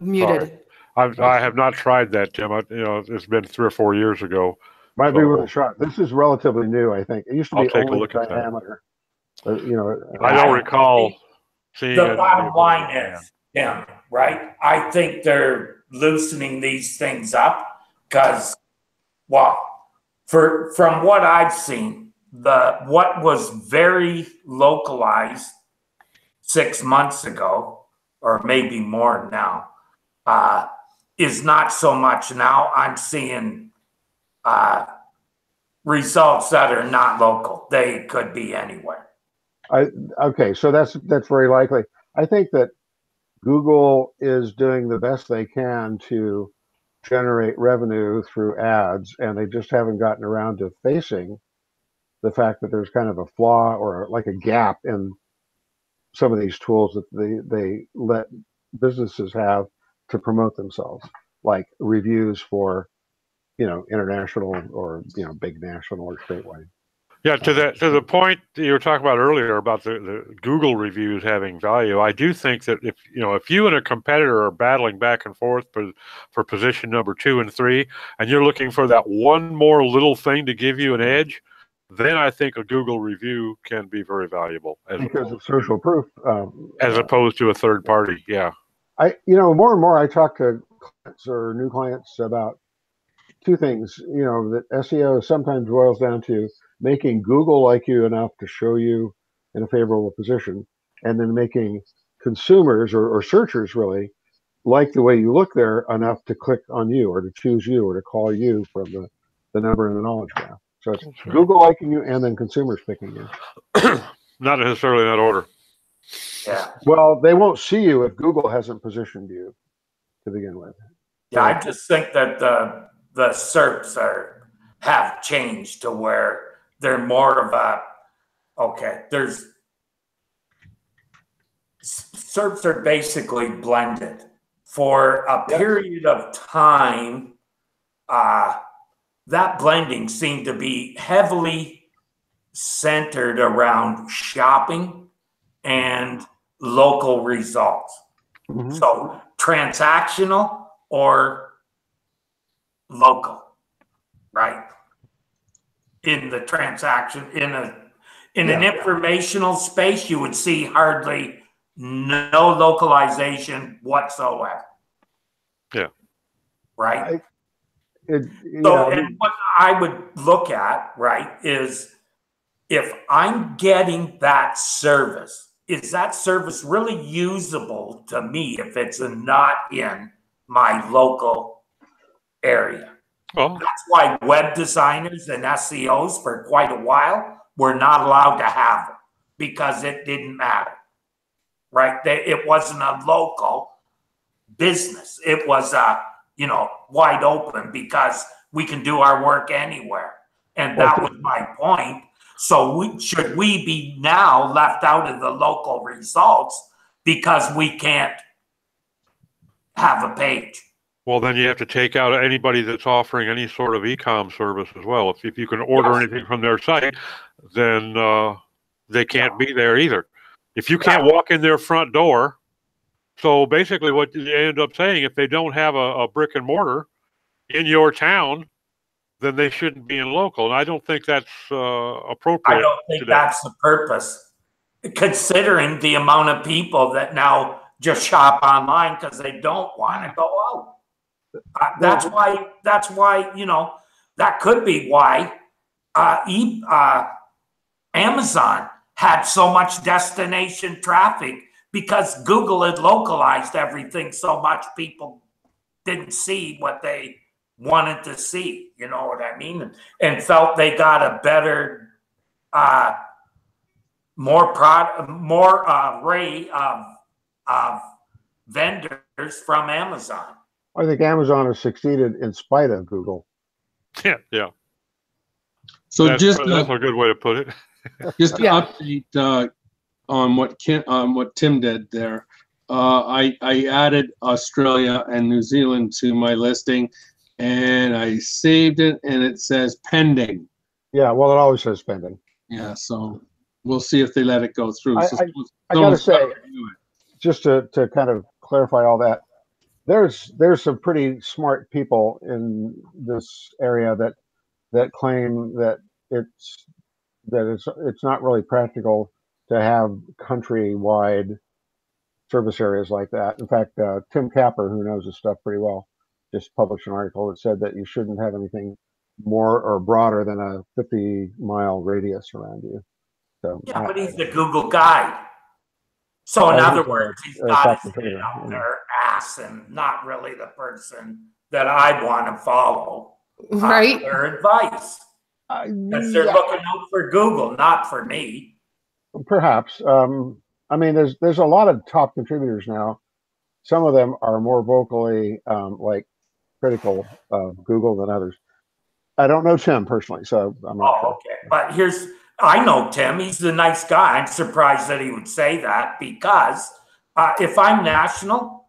muted. I have not tried that, Tim. It's been 3 or 4 years ago. Might be worth a shot. This is relatively new, I think. It used to be I'll take a only look at that. diameter. I don't recall seeing The it. bottom line is, right? I think they're loosening these things up because, from what I've seen, what was very localized 6 months ago, or maybe more now, is not so much now. I'm seeing results that are not local. They could be anywhere. Okay, so that's very likely. I think that Google is doing the best they can to generate revenue through ads, and they just haven't gotten around to facing the fact that there's kind of a flaw or like a gap in some of these tools that they let businesses have to promote themselves, like reviews for, international or, big national or statewide. Yeah, to the point that you were talking about earlier about the Google reviews having value, I do think that if you and a competitor are battling back and forth for position number 2 and 3, and you're looking for that one more little thing to give you an edge, then I think a Google review can be very valuable Because of social proof. As opposed to a third party. Yeah. More and more I talk to clients or new clients about two things, that SEO sometimes boils down to making Google like you enough to show you in a favorable position, and then making consumers or searchers really like the way you look there enough to click on you or to choose you or to call you from the number in the knowledge graph. So it's Google liking you and then consumers picking you. Not necessarily in that order. Yeah. Well, they won't see you if Google hasn't positioned you to begin with. Yeah, I just think that the SERPs have changed to where they're more of SERPs are basically blended for a period of time. That blending seemed to be heavily centered around shopping and local results. Mm-hmm. So transactional or local, right? In the transaction, in an informational space, you would see hardly no localization whatsoever. Yeah. Right? And what I would look at, right, is if I'm getting that service, is that service really usable to me if it's not in my local area? Well, that's why web designers and SEOs for quite a while were not allowed to have it because it didn't matter, right? It wasn't a local business. It was wide open because we can do our work anywhere. And that was my point. So should we be now left out of the local results because we can't have a page? Well, then you have to take out anybody that's offering any sort of e-com service as well. If you can order anything from their site, then they can't be there either. If you can't walk in their front door, so basically what you end up saying, if they don't have a brick and mortar in your town, then they shouldn't be in local. And I don't think that's appropriate. I don't think that's the purpose, considering the amount of people that now just shop online because they don't want to go out. That's why, that could be why Amazon had so much destination traffic, because Google had localized everything so much people didn't see what they wanted to see, you know what I mean? And felt they got a better, more array of vendors from Amazon. I think Amazon has succeeded in spite of Google. Yeah. So That's a good way to put it. just to update on what Tim did there. I added Australia and New Zealand to my listing, and I saved it, and it says pending. Yeah, well, it always says pending. Yeah, so we'll see if they let it go through. I got to say, just to kind of clarify all that, there's some pretty smart people in this area that claim that it's not really practical to have countrywide service areas like that. In fact, Tim Capper, who knows this stuff pretty well, just published an article that said that you shouldn't have anything more or broader than a 50-mile radius around you. So yeah, but he's the Google guy. So in other words, he's got his head on their ass and not really the person that I'd want to follow right? their advice. Because they're looking out for Google, not for me. Perhaps. I mean, there's a lot of top contributors now. Some of them are more vocally like critical of Google than others. I don't know Tim personally, so I'm not sure. Okay. But I know Tim. He's a nice guy. I'm surprised that he would say that because if I'm national,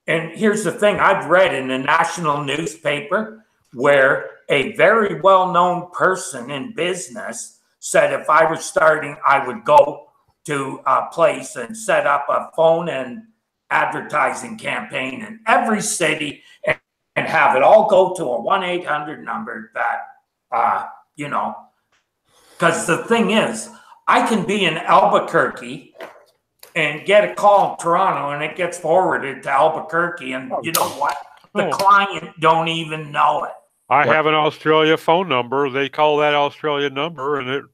and here's the thing, I've read in a national newspaper where a very well-known person in business said if I was starting, I would go to a place and set up a phone and advertising campaign in every city and have it all go to a 1-800 number that, you know, because the thing is, I can be in Albuquerque and get a call in Toronto and it gets forwarded to Albuquerque. And you know what? The client don't even know it. I have an Australia phone number. They call that Australia number and it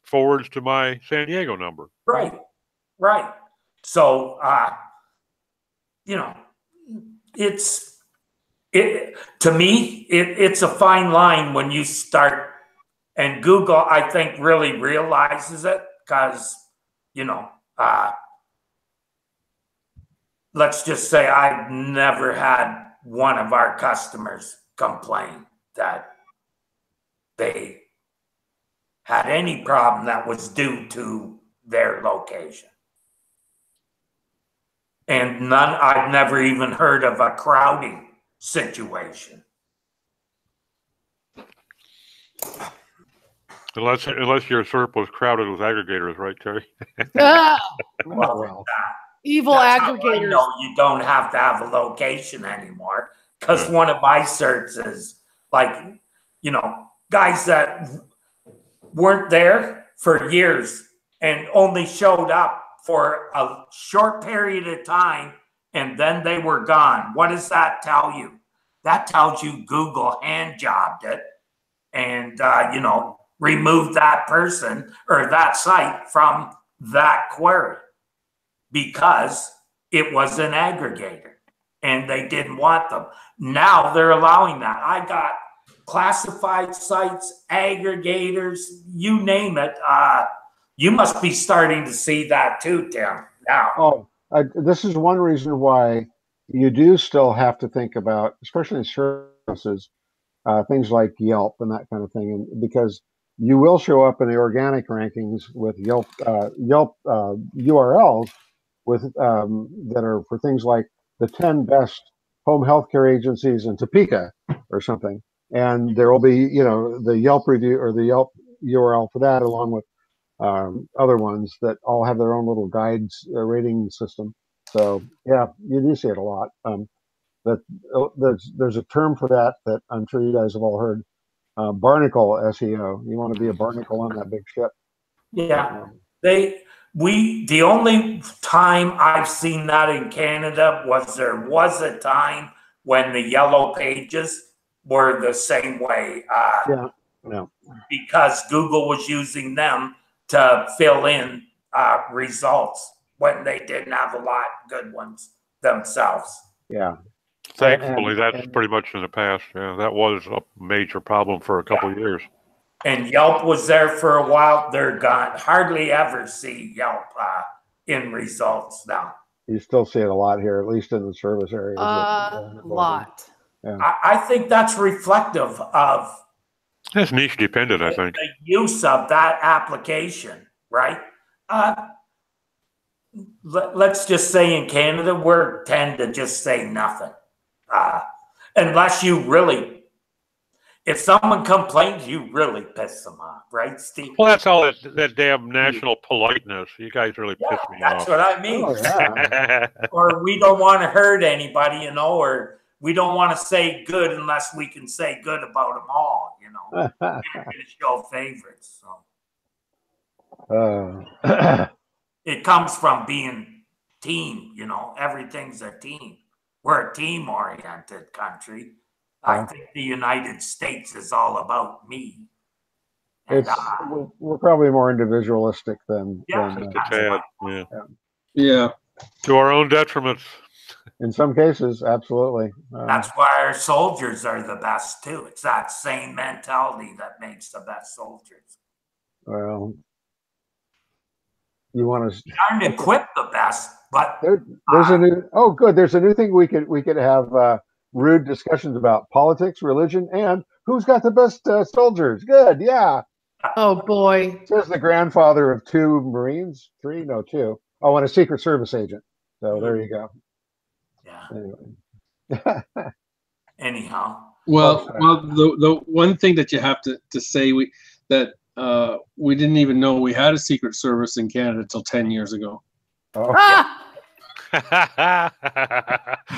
forwards to my San Diego number. Right. Right. So, you know, to me, it's a fine line when you start, and Google, I think, really realizes it because, you know, let's just say I've never had one of our customers complain that they had any problem that was due to their location. And I've never even heard of a crowding situation. Unless your SERP was crowded with aggregators, right, Terry? Well. Evil That's aggregators. No, you don't have to have a location anymore because one of my certs is like, you know, guys that weren't there for years and only showed up for a short period of time and then they were gone. What does that tell you? That tells you Google hand jobbed it and, you know, removed that person or that site from that query because it was an aggregator and they didn't want them. Now they're allowing that. I got classified sites, aggregators, you name it. You must be starting to see that too, Tim, now. Oh, this is one reason why you do still have to think about, especially in services, things like Yelp and that kind of thing, and because you will show up in the organic rankings with Yelp URLs with that are for things like the 10 best home healthcare agencies in Topeka or something, and there will be, you know, the Yelp review or the Yelp URL for that, along with other ones that all have their own little guides rating system. So yeah, you do see it a lot. There's a term for that I'm sure you guys have all heard. Barnacle SEO. You want to be a barnacle on that big ship. Yeah, the only time I've seen that in Canada was there was a time when the yellow pages were the same way. Because Google was using them to fill in results when they didn't have a lot of good ones themselves. Yeah. Thankfully, that's pretty much in the past. Yeah, that was a major problem for a couple of years. And Yelp was there for a while. They're gone. Hardly ever see Yelp in results now. You still see it a lot here, at least in the service areas. A lot. Yeah. I think that's reflective of It's niche dependent, I think. the use of that application, right? Let's just say in Canada, we tend to just say nothing. Unless you really, if someone complains, you really piss them off, right, Steve? Well, that's all that damn national politeness. You guys really piss me That's off. what I mean. Oh, yeah. Or we don't want to hurt anybody, you know, or we don't want to say good unless we can say good about them all, you know. We're going to show favorites. So it comes from being team, you know, everything's a team. We're a team-oriented country. I think the United States is all about me. And, we're probably more individualistic than Yeah. To our own detriment. in some cases. Absolutely. that's why our soldiers are the best too. It's that same mentality that makes the best soldiers. Well, you want to? They aren't equipped the best, but There's a new. Oh, good. There's a new thing we could have rude discussions about: politics, religion, and who's got the best soldiers. Good. Yeah. Oh boy. Says the grandfather of 2 Marines, 3, no 2. Oh, and a Secret Service agent. So there you go. yeah. Anyway. Anyhow, Well, the one thing that you have to say we didn't even know we had a Secret Service in Canada until 10 years ago. Oh,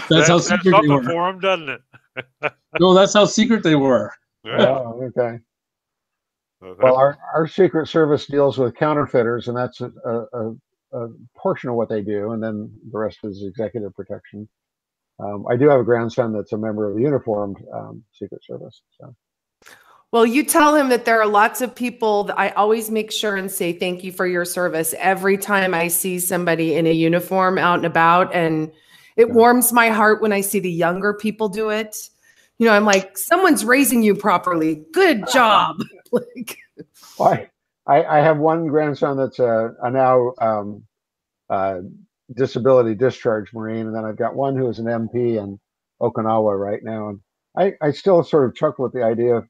That's how secret they something were. for them, doesn't it? No, that's how secret they were. Yeah. oh, okay. Well, our Secret Service deals with counterfeiters, and that's a portion of what they do, and then the rest is executive protection. I do have a grandson that's a member of the uniformed Secret Service. So. Well, you tell him that there are lots of people that I always make sure and say thank you for your service every time I see somebody in a uniform out and about. And it warms my heart when I see the younger people do it. You know, I'm like, someone's raising you properly. Good job. Like, Well, I have one grandson that's a now disability discharge Marine, and then I've got one who is an MP in Okinawa right now. And I still sort of chuckle at the idea of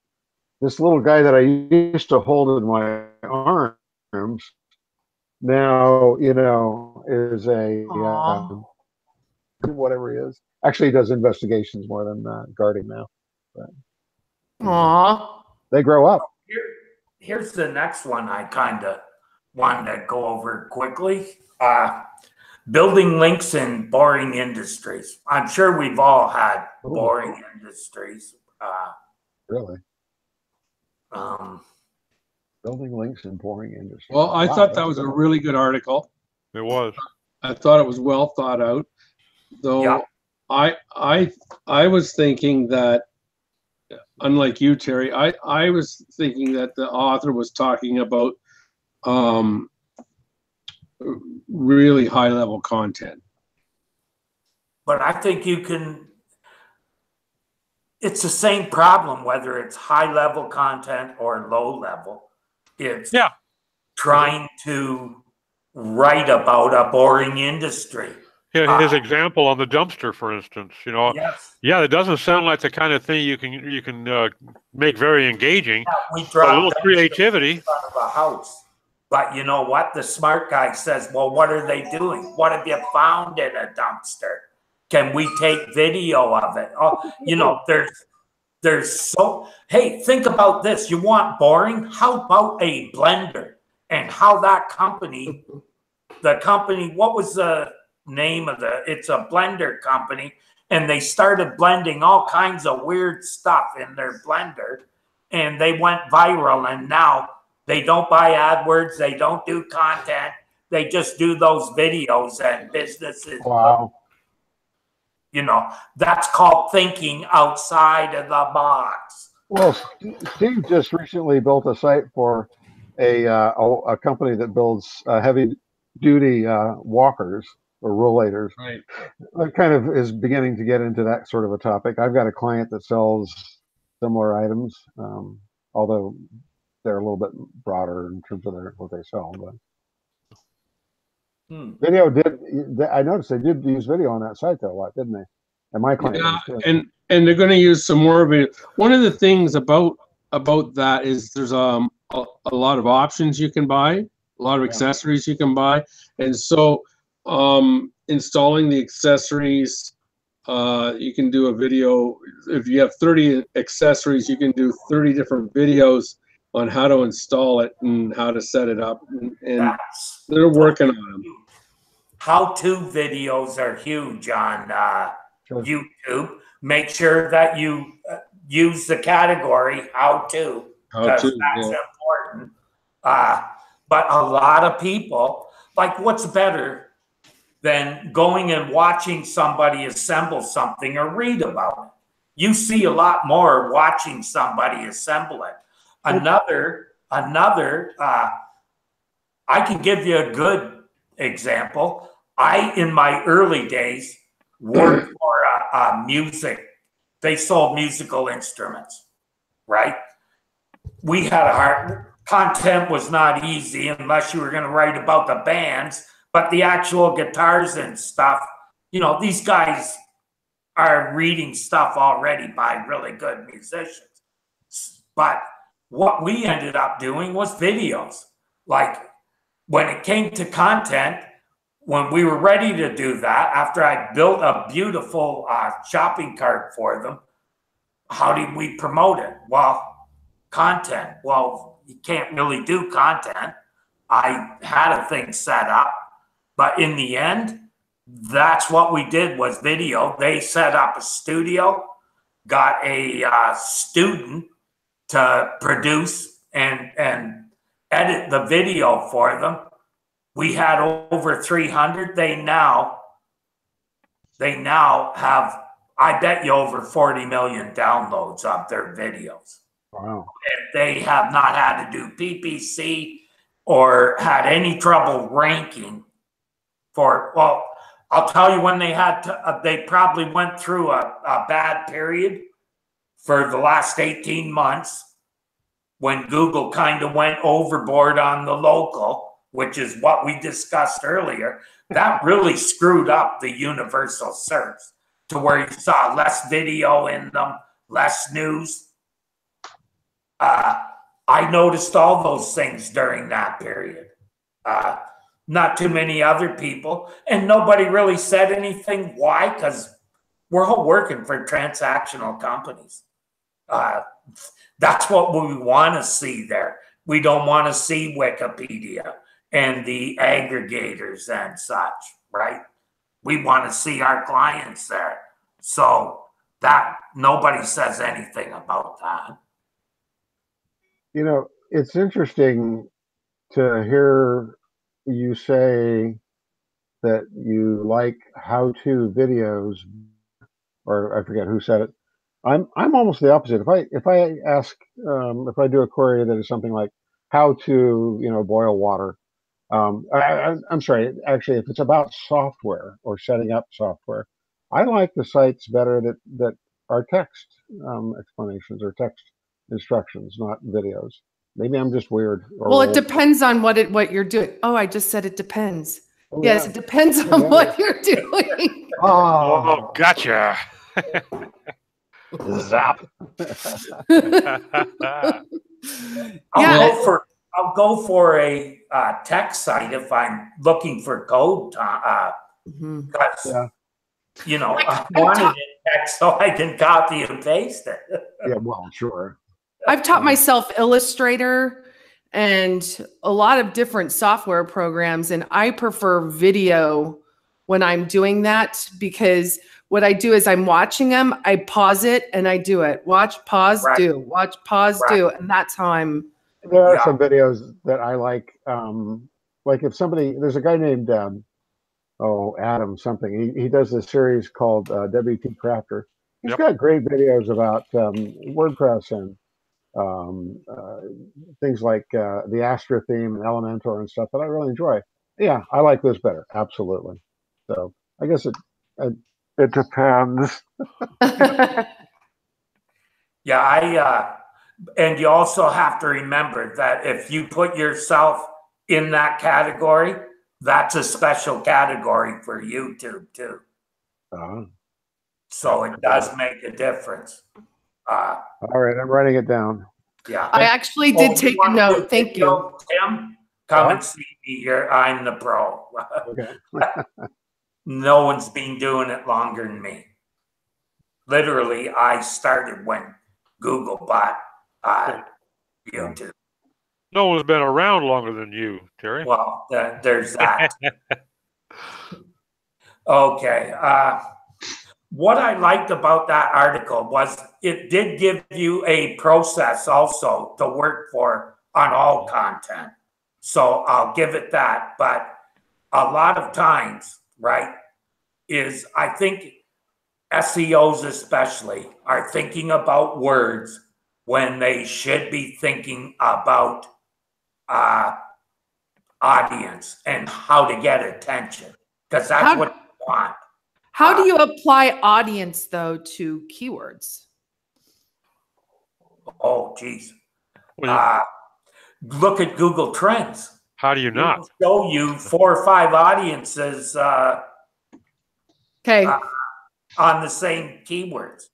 this little guy that I used to hold in my arms now, you know, is a whatever he is. Actually, he does investigations more than guarding now. But aw. they grow up. here's the next one I kind of wanted to go over quickly. Building links in boring industries. I'm sure we've all had boring industries. Really? Building links in boring industries. Well, I thought that was a really good article. It was. I thought it was well thought out, though. Yeah. I was thinking that, unlike you, Terry, I was thinking that the author was talking about really high level content. But I think you can, it's the same problem whether it's high level content or low level. It's trying to write about a boring industry. Yeah, his example on the dumpster, for instance, you know, yeah, it doesn't sound like the kind of thing you can make very engaging. Yeah, we drop a little creativity in front of a house. But you know what? The smart guy says, well, what are they doing? What have you found in a dumpster? Can we take video of it? Oh, you know, there's so, hey, think about this. You want boring? How about a blender? And how that company, what was the name of it's a blender company, and they started blending all kinds of weird stuff in their blender, and they went viral, and now they don't buy AdWords, they don't do content, they just do those videos, and businesses. Wow. You know, that's called thinking outside of the box. Well, Steve just recently built a site for a company that builds heavy duty walkers, or rollators. Right. That kind of is beginning to get into that sort of a topic. I've got a client that sells similar items, although they're a little bit broader in terms of what they sell. But video I noticed they did use video on that site though a lot, didn't they? And my client Yeah, does too. and they're going to use some more of it. One of the things about that is there's a lot of options you can buy, a lot of accessories you can buy, and so installing the accessories, you can do a video. If you have 30 accessories, you can do 30 different videos on how to install it and how to set it up, and they're working on them. How-to videos are huge on YouTube. Make sure that you use the category how-to, because that's important. But a lot of people, like, what's better than going and watching somebody assemble something or read about it? You see a lot more watching somebody assemble it. Another, I can give you a good example. In my early days, worked for music. They sold musical instruments, right? We had content was not easy unless you were going to write about the bands, but the actual guitars and stuff, you know, these guys are reading stuff already by really good musicians. But what we ended up doing was videos. Like, when it came to content, when we were ready to do that, after I built a beautiful shopping cart for them, how did we promote it? Well, content. Well, you can't really do content. I had a thing set up, but in the end, that's what we did was video. They set up a studio, got a student to produce and edit the video for them. We had over 300. They now have, I bet you, over 40 million downloads of their videos. Wow. And they have not had to do PPC or had any trouble ranking for, well, I'll tell you when they had to, they probably went through a bad period for the last 18 months when Google kind of went overboard on the local, which is what we discussed earlier. That really screwed up the universal search to where you saw less video in them, less news. I noticed all those things during that period. Not too many other people, and nobody really said anything. Why? Because we're all working for transactional companies. That's what we want to see there. We don't want to see Wikipedia and the aggregators and such, right? We want to see our clients there. So that nobody says anything about that. You know, it's interesting to hear you say that you like how-to videos, or I forget who said it. I'm almost the opposite. If I ask if I do a query that is something like how to, you know, boil water, I'm sorry, actually, if it's about software or setting up software, I like the sites better that are text explanations or text instructions, not videos. Maybe I'm just weird. Well, it depends on what you're doing. Oh, I just said it depends. Oh, yes, yeah. it depends on what you're doing. Oh, gotcha. Zap. I'll go for a text site if I'm looking for code. Because you know, I wanted it text so I can copy and paste it. Yeah, well, sure. I've taught myself Illustrator and a lot of different software programs, and I prefer video when I'm doing that, because what I do is I'm watching them, I pause it and I do it. Watch, pause, do. Watch, pause, do. And that's how I'm. There are some videos that I like. Like if somebody, there's a guy named Adam something. He does this series called WT Crafter. He's got great videos about WordPress and things like the Astra theme and Elementor and stuff that I really enjoy. Yeah, I like those better. Absolutely. So I guess it depends. Yeah, and you also have to remember that if you put yourself in that category, that's a special category for YouTube too. So it does make a difference. All right, I'm writing it down. Yeah. I actually did take a note. Thank you. Tim, come and see me here. I'm the pro. Okay. No one's been doing it longer than me. Literally, I started when Google bought YouTube. No one's been around longer than you, Terry. Well, there's that. Okay. What I liked about that article was it did give you a process also to work for on all content. So I'll give it that. But a lot of times, right, is I think SEOs especially are thinking about words when they should be thinking about audience and how to get attention, because that's what you want. How do you apply audience though to keywords? Oh, geez. Look at Google Trends. How do you not? It'll show you 4 or 5 audiences Okay. On the same keywords.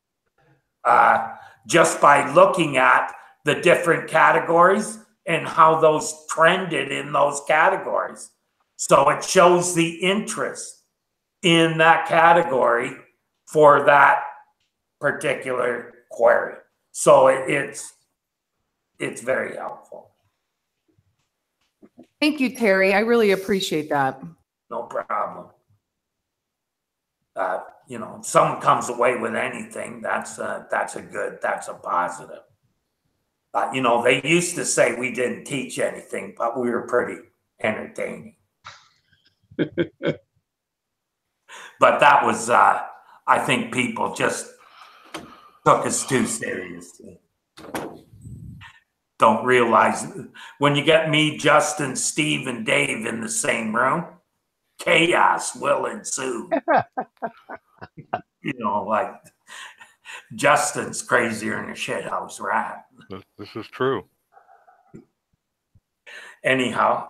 Just by looking at the different categories and how those trended in those categories. So it shows the interest in that category for that particular query. So it's very helpful. Thank you, Terry. I really appreciate that. No problem. You know, if someone comes away with anything, that's a positive. You know, they used to say we didn't teach anything, but we were pretty entertaining. But that was, I think people just took us too seriously. Don't realize when you get me, Justin, Steve, and Dave in the same room, chaos will ensue. You know, like Justin's crazier than a shithouse rat. This is true. Anyhow,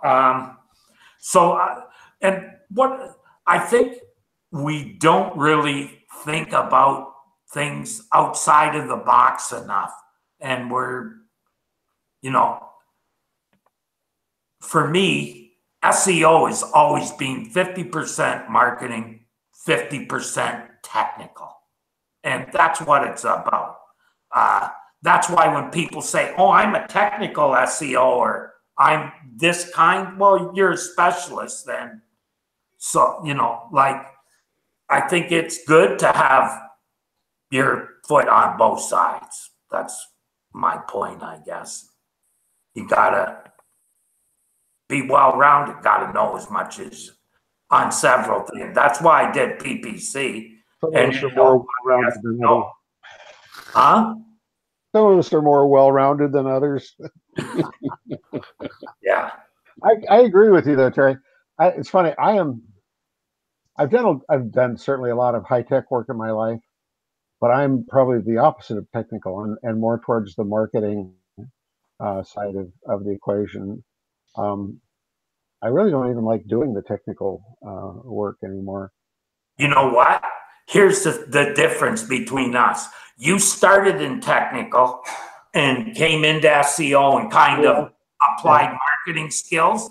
and what I think we don't really think about things outside of the box enough. And we're, you know, for me, SEO has always been 50% marketing, 50% technical. And that's what it's about. That's why when people say, oh, I'm a technical SEO or I'm this kind, well, you're a specialist then. So, you know, like, I think it's good to have your foot on both sides. That's my point, I guess. You gotta be well-rounded, gotta know as much as on several things. That's why I did PPC. Some of us are more well-rounded than others. Huh? Some of us are more well-rounded than others. Yeah. I agree with you though, Terry. It's funny. I've done certainly a lot of high-tech work in my life, but I'm probably the opposite of technical and more towards the marketing side of the equation. I really don't even like doing the technical work anymore. You know what? Here's the difference between us. You started in technical and came into SEO and kind of applied marketing skills.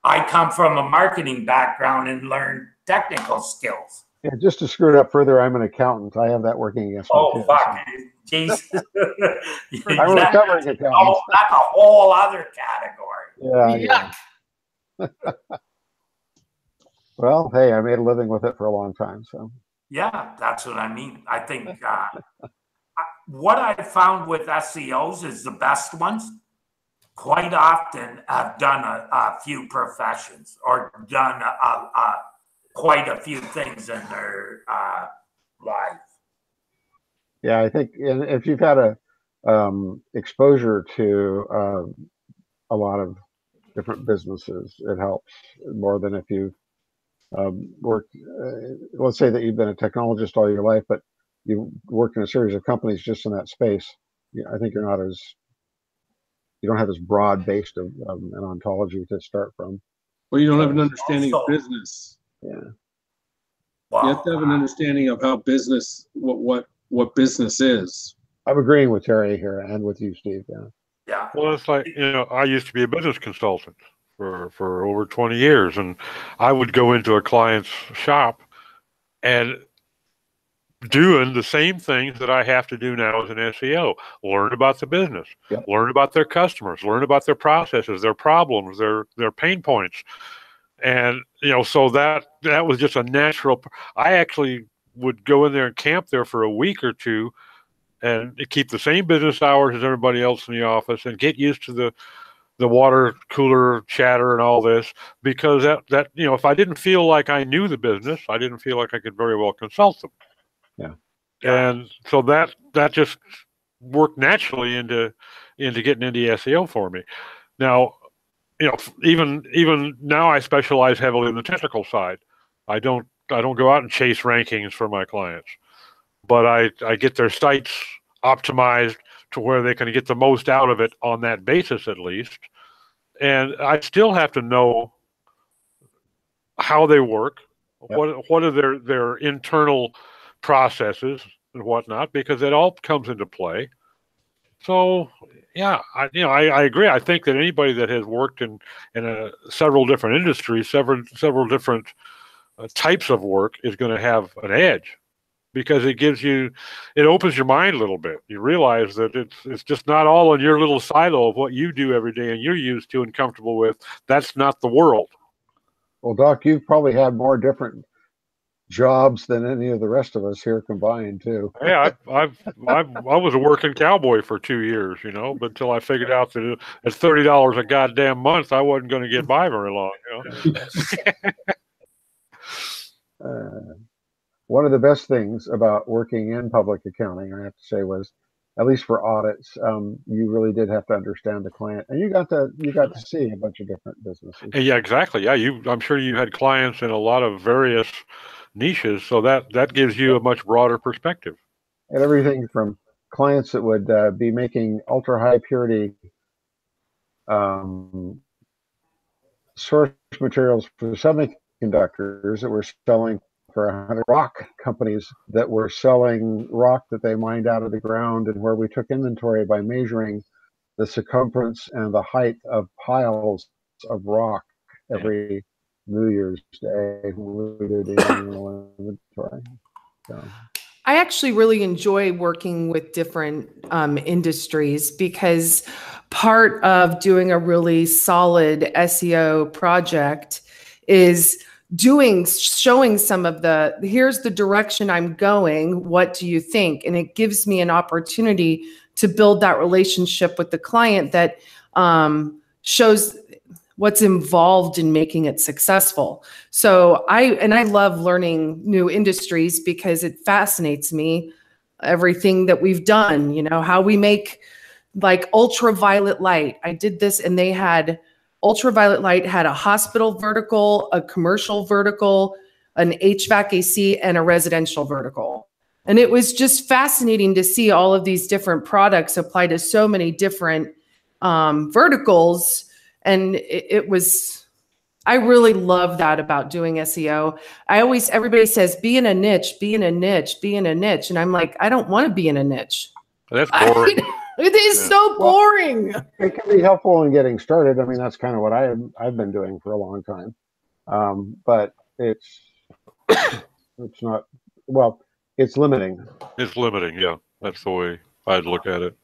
I come from a marketing background and learned technical skills. Yeah, just to screw it up further, I'm an accountant. I have that working against me. Oh, fuck. Jesus. I'm a recovering accountant. Oh, that's a whole other category. Yeah. Well, hey, I made a living with it for a long time, so. Yeah, that's what I mean. I think what I found with SEOs is the best ones quite often have done a few professions or done quite a few things in their life. Yeah, I think if you've had a exposure to a lot of different businesses, it helps more than if you've work. Let's say that you've been a technologist all your life, but you worked in a series of companies just in that space. I think you're not as you don't have as broad based of an ontology to start from. Well, you don't have an understanding of Also- business. Yeah. You have to have an understanding of how business, what business is. I'm agreeing with Terry here and with you, Steve. Yeah. Yeah. Well, it's like, I used to be a business consultant for over 20 years, and I would go into a client's shop and doing the same things that I have to do now as an SEO, learn about the business, Yep. learn about their customers, learn about their processes, their problems, their pain points. And, so that was just a natural. I actually would go in there and camp there for a week or two and keep the same business hours as everybody else in the office and get used to the water cooler chatter and all this, because that if I didn't feel like I knew the business, I didn't feel like I could very well consult them. Yeah. And so that just worked naturally into getting into SEO for me. Now, even now I specialize heavily in the technical side. I don't go out and chase rankings for my clients, but I get their sites optimized to where they can get the most out of it on that basis, at least. And I still have to know how they work, Yep. what are their internal processes and whatnot, because it all comes into play. So yeah, I agree. I think that anybody that has worked in several different industries, several different types of work is going to have an edge, because it opens your mind a little bit. You realize that it's just not all in your little silo of what you do every day and you're used to and comfortable with. That's not the world. Well, Doc, you've probably had more different jobs than any of the rest of us here combined, too. Yeah, I was a working cowboy for 2 years, but until I figured out that at $30 a goddamn month, I wasn't going to get by very long. One of the best things about working in public accounting, I have to say, was, at least for audits, you really did have to understand the client, and you got to see a bunch of different businesses. Yeah, exactly. Yeah, I'm sure you had clients in a lot of various niches, so that gives you a much broader perspective. And everything from clients that would be making ultra high purity source materials for semiconductors that were selling for 100 rock companies that were selling rock that they mined out of the ground, and where we took inventory by measuring the circumference and the height of piles of rock every New Year's Day when we did the annual inventory. So. I actually really enjoy working with different industries, because part of doing a really solid SEO project is showing some of here's the direction I'm going. What do you think? And it gives me an opportunity to build that relationship with the client that shows what's involved in making it successful. So I love learning new industries because it fascinates me, everything that we've done, how we make like ultraviolet light. I did this, and they had ultraviolet light had a hospital vertical, a commercial vertical, an HVAC AC, and a residential vertical. And it was just fascinating to see all of these different products apply to so many different verticals. And I really love that about doing SEO. Everybody says, be in a niche, be in a niche, be in a niche. And I'm like, I don't want to be in a niche. That's boring. It is so boring. It can be helpful in getting started. I mean, that's kind of what I've been doing for a long time. But it's not, well, it's limiting. It's limiting. Yeah. That's the way I'd look at it.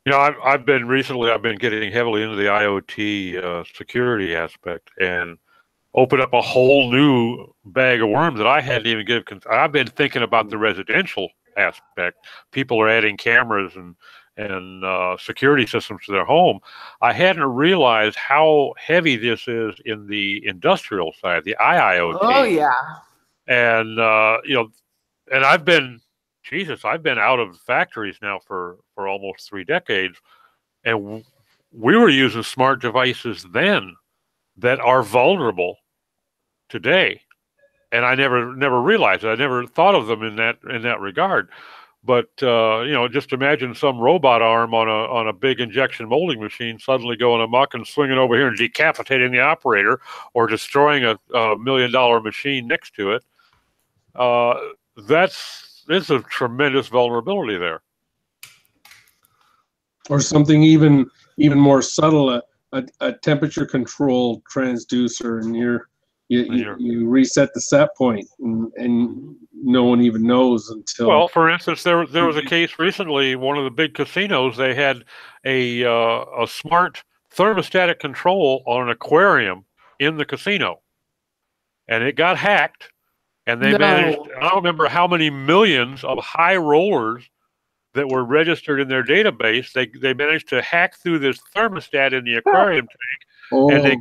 I've been getting heavily into the IoT security aspect, and open up a whole new bag of worms that I hadn't even given. I've been thinking about the residential aspect. People are adding cameras and security systems to their home. I hadn't realized how heavy this is in the industrial side, the IIoT. Oh yeah. And and I've been out of factories now for almost 3 decades, and we were using smart devices then that are vulnerable today, and I never realized it. I never thought of them in that regard. But just imagine some robot arm on a big injection molding machine suddenly going amok and swinging over here and decapitating the operator, or destroying a $1 million machine next to it. There's a tremendous vulnerability there. Or something even more subtle, a temperature control transducer, and you reset the set point, and no one even knows until. Well, for instance, there was a case recently. One of the big casinos, they had a smart thermostatic control on an aquarium in the casino, and it got hacked. And they managed, I don't remember how many millions of high rollers that were registered in their database. They managed to hack through this thermostat in the aquarium tank, and they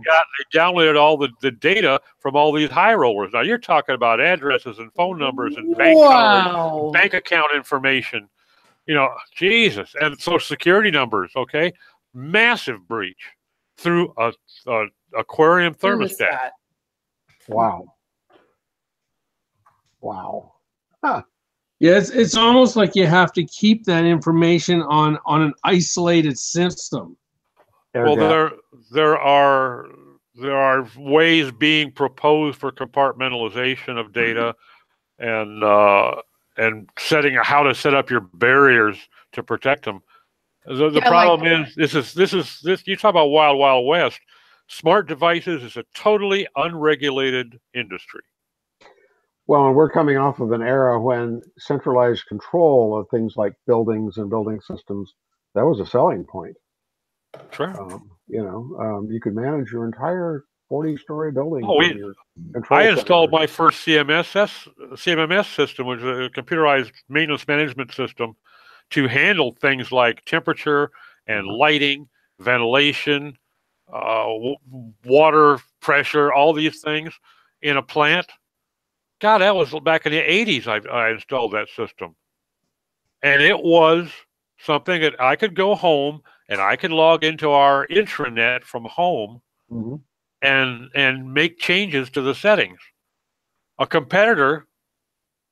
downloaded all the data from all these high rollers. Now you're talking about addresses and phone numbers and bank account information. Jesus, and Social Security numbers. Okay, massive breach through a aquarium thermostat. Wow. Wow. Huh. Yeah, it's almost like you have to keep that information on an isolated system. Well, there are ways being proposed for compartmentalization of data, and setting how to set up your barriers to protect them. The problem is this. You talk about Wild West. Smart devices is a totally unregulated industry. Well, and we're coming off of an era when centralized control of things like buildings and building systems, that was a selling point. Sure. You could manage your entire 40-story building. I installed my first CMMS system, which is a computerized maintenance management system, to handle things like temperature and lighting, ventilation, water pressure, all these things in a plant. God, that was back in the 80s I installed that system. And it was something that I could go home and I could log into our intranet from home and make changes to the settings. A competitor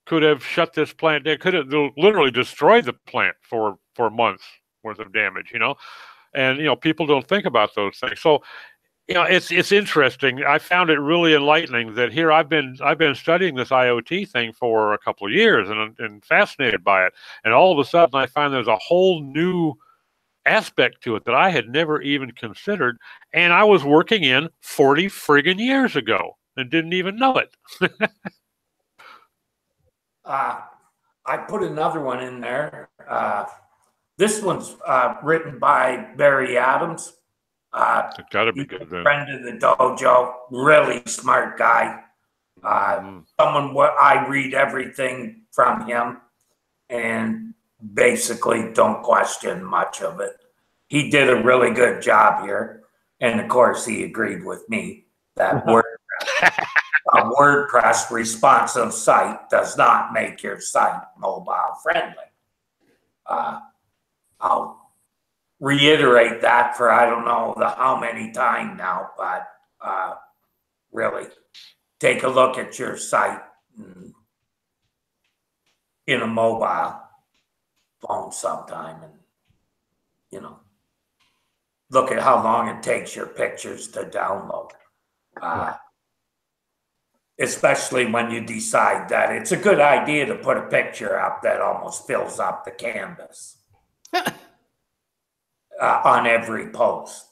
could have shut this plant down, could have literally destroyed the plant for months worth of damage, And, people don't think about those things. So, it's interesting. I found it really enlightening that here I've been studying this IoT thing for a couple of years and fascinated by it. And all of a sudden I find there's a whole new aspect to it that I had never even considered. And I was working in 40 friggin' years ago and didn't even know it. I put another one in there. This one's written by Barry Adams. It's got to be good then. Friend of the dojo, really smart guy. I read everything from him and basically don't question much of it. He did a really good job here. And of course, he agreed with me that a WordPress responsive site does not make your site mobile friendly. I'll reiterate that for I don't know how many times now, but really take a look at your site in a mobile phone sometime, and look at how long it takes your pictures to download. Especially when you decide that it's a good idea to put a picture up that almost fills up the canvas. On every post.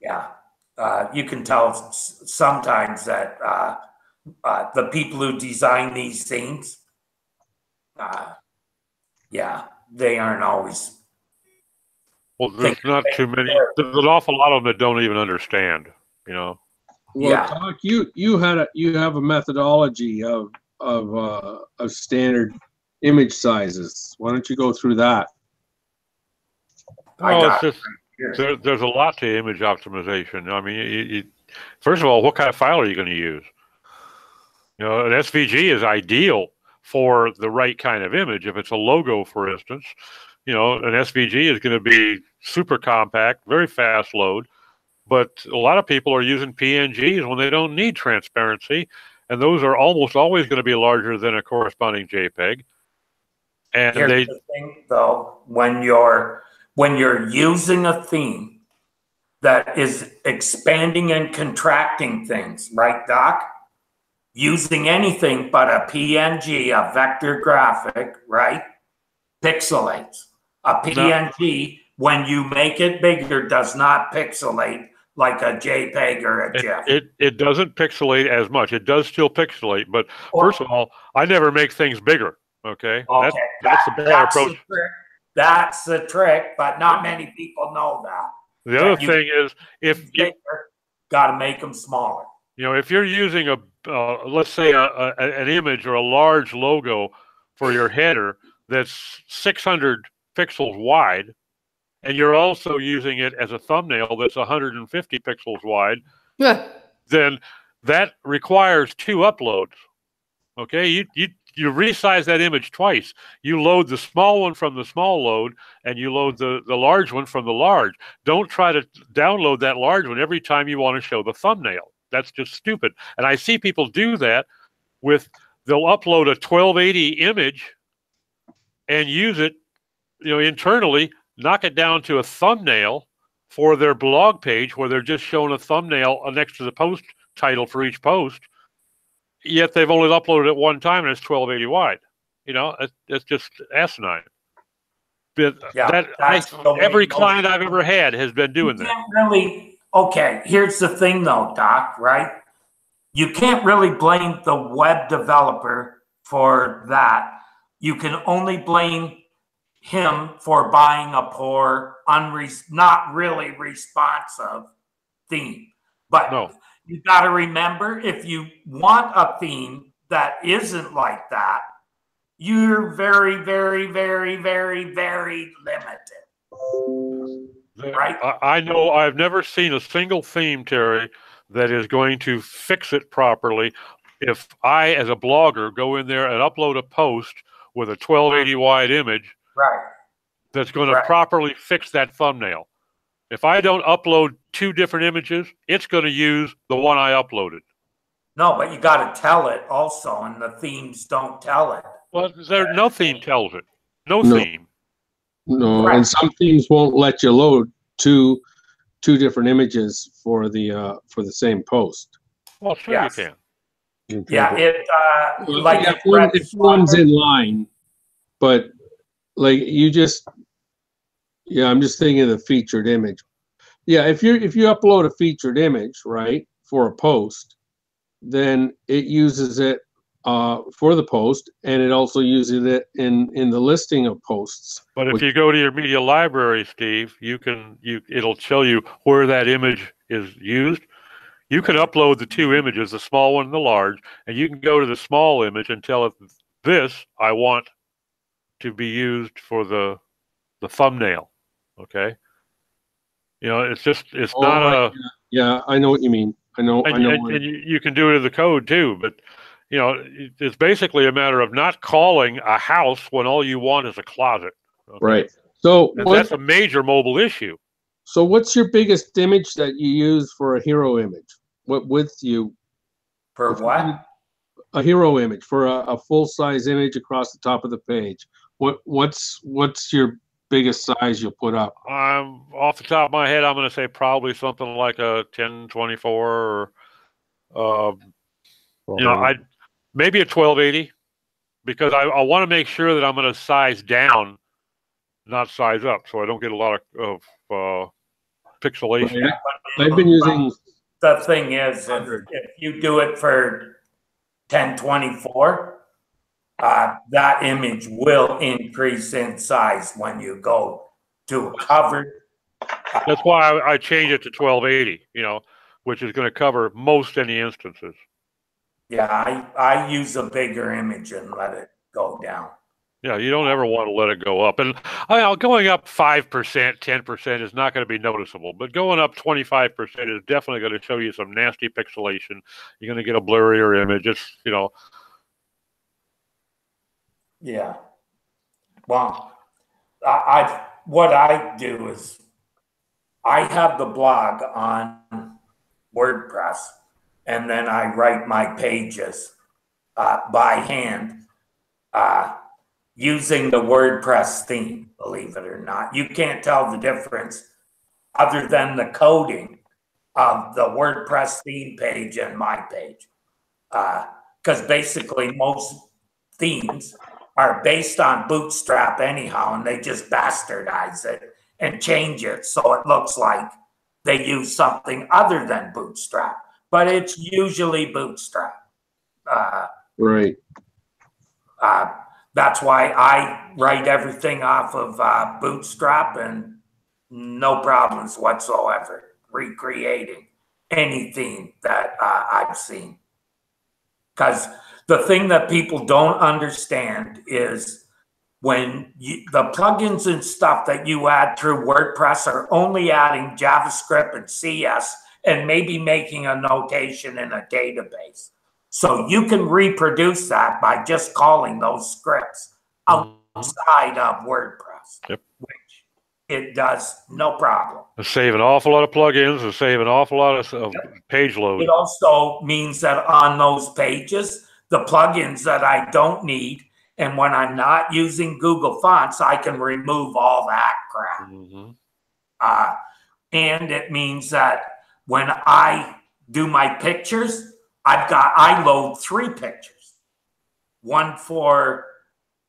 Yeah. You can tell sometimes that the people who design these scenes, they aren't always. Well, there's not too many. There's an awful lot of them that don't even understand, Well, Doc, you have a methodology of standard image sizes. Why don't you go through that? There's a lot to image optimization. I mean, first of all, what kind of file are you going to use? An SVG is ideal for the right kind of image. If it's a logo, for instance, an SVG is going to be super compact, very fast load. But if it's a But a lot of people are using PNGs when they don't need transparency, and those are almost always going to be larger than a corresponding JPEG. And Here's the thing, though, when you're using a theme that is expanding and contracting things, right, Doc? Using anything but a PNG, a vector graphic, right, pixelates. A PNG, when you make it bigger, does not pixelate like a JPEG or a GIF. It doesn't pixelate as much. It does still pixelate, but first of all, I never make things bigger. Okay, that's the bad approach. That's the trick, but not many people know that. The other thing is, if you got to make them smaller. If you're using let's say an image or a large logo for your header that's 600 pixels wide, and you're also using it as a thumbnail that's 150 pixels wide, then that requires 2 uploads. Okay, you resize that image twice. You load the small one from the small load, and you load the large one from the large. Don't try to download that large one every time you want to show the thumbnail. That's just stupid. And I see people do that they'll upload a 1280 image and use it, internally, knock it down to a thumbnail for their blog page where they're just showing a thumbnail next to the post title for each post. Yet they've only uploaded it one time and it's 1280 wide. It's just asinine. But every client I've ever had has been doing that. Okay, here's the thing though, Doc, right? You can't really blame the web developer for that. You can only blame him for buying a poor, not really responsive theme. But no. You got to remember, if you want a theme that isn't like that, you're very, very, very, very, very limited. Right? I know I've never seen a single theme, Terry, that is going to fix it properly. If I, as a blogger, go in there and upload a post with a 1280 wide image, that's going to properly fix that thumbnail. If I don't upload 2 different images, it's going to use the one I uploaded. No, but you got to tell it also, and the themes don't tell it. Well, no theme tells it. No theme. No, and some themes won't let you load two different images for the same post. Well, sure you can. Yeah, if one's in line, but like you just. Yeah, I'm just thinking of the featured image. Yeah, if you upload a featured image, right, for a post, then it uses it for the post, and it also uses it in the listing of posts. But if you go to your media library, Steve, it'll show you where that image is used. You can upload the 2 images, the small one and the large, and you can go to the small image and tell it, this I want to be used for the thumbnail. Okay, it's not a. Yeah, I know what you mean. I know. And you can do it in the code too, but it's basically a matter of not calling a house when all you want is a closet. Okay? Right. So that's a major mobile issue. So what's your biggest image that you use for a hero image? What width for what? A hero image for a full size image across the top of the page. What's your biggest size you'll put up? Off the top of my head, I'm going to say probably something like a 1024 or maybe a 1280, because I want to make sure that I'm going to size down, not size up, so I don't get a lot of pixelation. Right. I've been using. The thing is, if you do it for 1024. That image will increase in size when you go to a covered. That's why I change it to 1280, which is going to cover most any instances. Yeah, I use a bigger image and let it go down. Yeah, you don't ever want to let it go up. And going up 5%, 10% is not going to be noticeable, but going up 25% is definitely going to show you some nasty pixelation. You're going to get a blurrier image. It's, Yeah. Well, what I do is I have the blog on WordPress, and then I write my pages by hand using the WordPress theme, believe it or not. You can't tell the difference other than the coding of the WordPress theme page and my page. Because basically most themes are based on Bootstrap anyhow, and they just bastardize it and change it so it looks like they use something other than Bootstrap, but it's usually Bootstrap. Right. That's why I write everything off of Bootstrap, and no problems whatsoever recreating any theme that I've seen. Because the thing that people don't understand is when the plugins and stuff that you add through WordPress are only adding JavaScript and CS and maybe making a notation in a database. So you can reproduce that by just calling those scripts outside of WordPress, Yep. which it does no problem. It's save an awful lot of plugins and save an awful lot of page load. It also means that on those pages, the plugins that I don't need, and when I'm not using Google Fonts, I can remove all that crap. And it means that when I do my pictures, I load 3 pictures, one for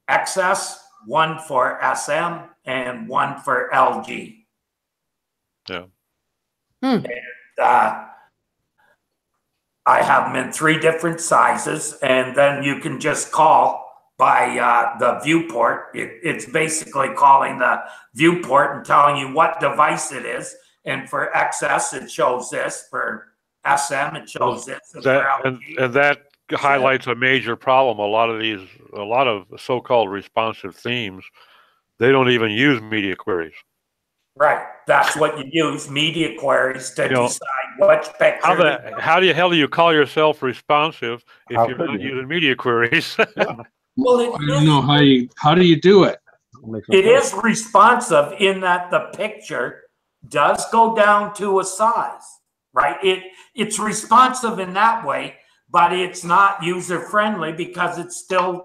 XS, one for SM, and one for LG. Yeah. And, I have them in 3 different sizes, and then you can just call by the viewport. It's basically calling the viewport and telling you what device it is. And for XS, it shows this. For SM, it shows this. And that highlights a major problem. A lot of so-called responsive themes, they don't even use media queries. Right. That's what you use, media queries, to decide which picture. How the hell do you call yourself responsive if you're not using media queries? Well, I don't know how do you do it? It is responsive in that the picture does go down to a size, right? It's responsive in that way, but it's not user-friendly because it's still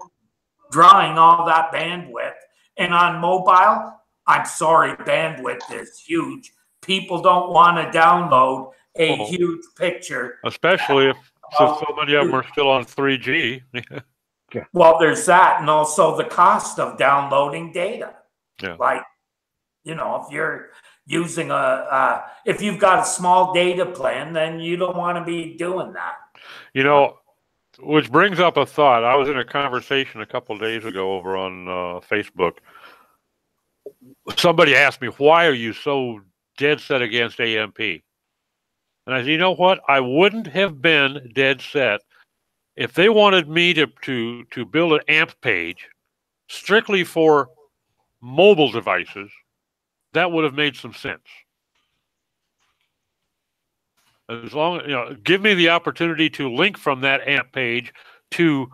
drawing all that bandwidth. And on mobile, I'm sorry, bandwidth is huge. People don't want to download a huge picture. Especially if so many of them are still on 3G. Well, there's that, and also the cost of downloading data. Yeah. Like, if you're using if you've got a small data plan, then you don't want to be doing that. Which brings up a thought. I was in a conversation a couple of days ago over on Facebook. Somebody asked me, why are you so dead set against AMP? And I said, you know what? I wouldn't have been dead set if they wanted me to build an AMP page strictly for mobile devices. That would have made some sense. As long as, give me the opportunity to link from that AMP page to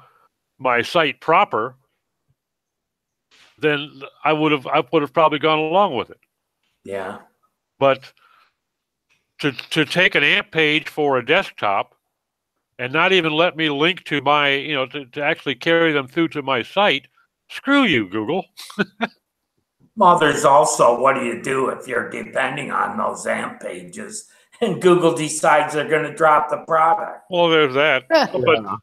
my site proper, then I would have probably gone along with it. Yeah. But to take an AMP page for a desktop and not even let me link to my, to actually carry them through to my site, screw you, Google. Well, there's also, what do you do if you're depending on those AMP pages and Google decides they're going to drop the product? Well, there's that.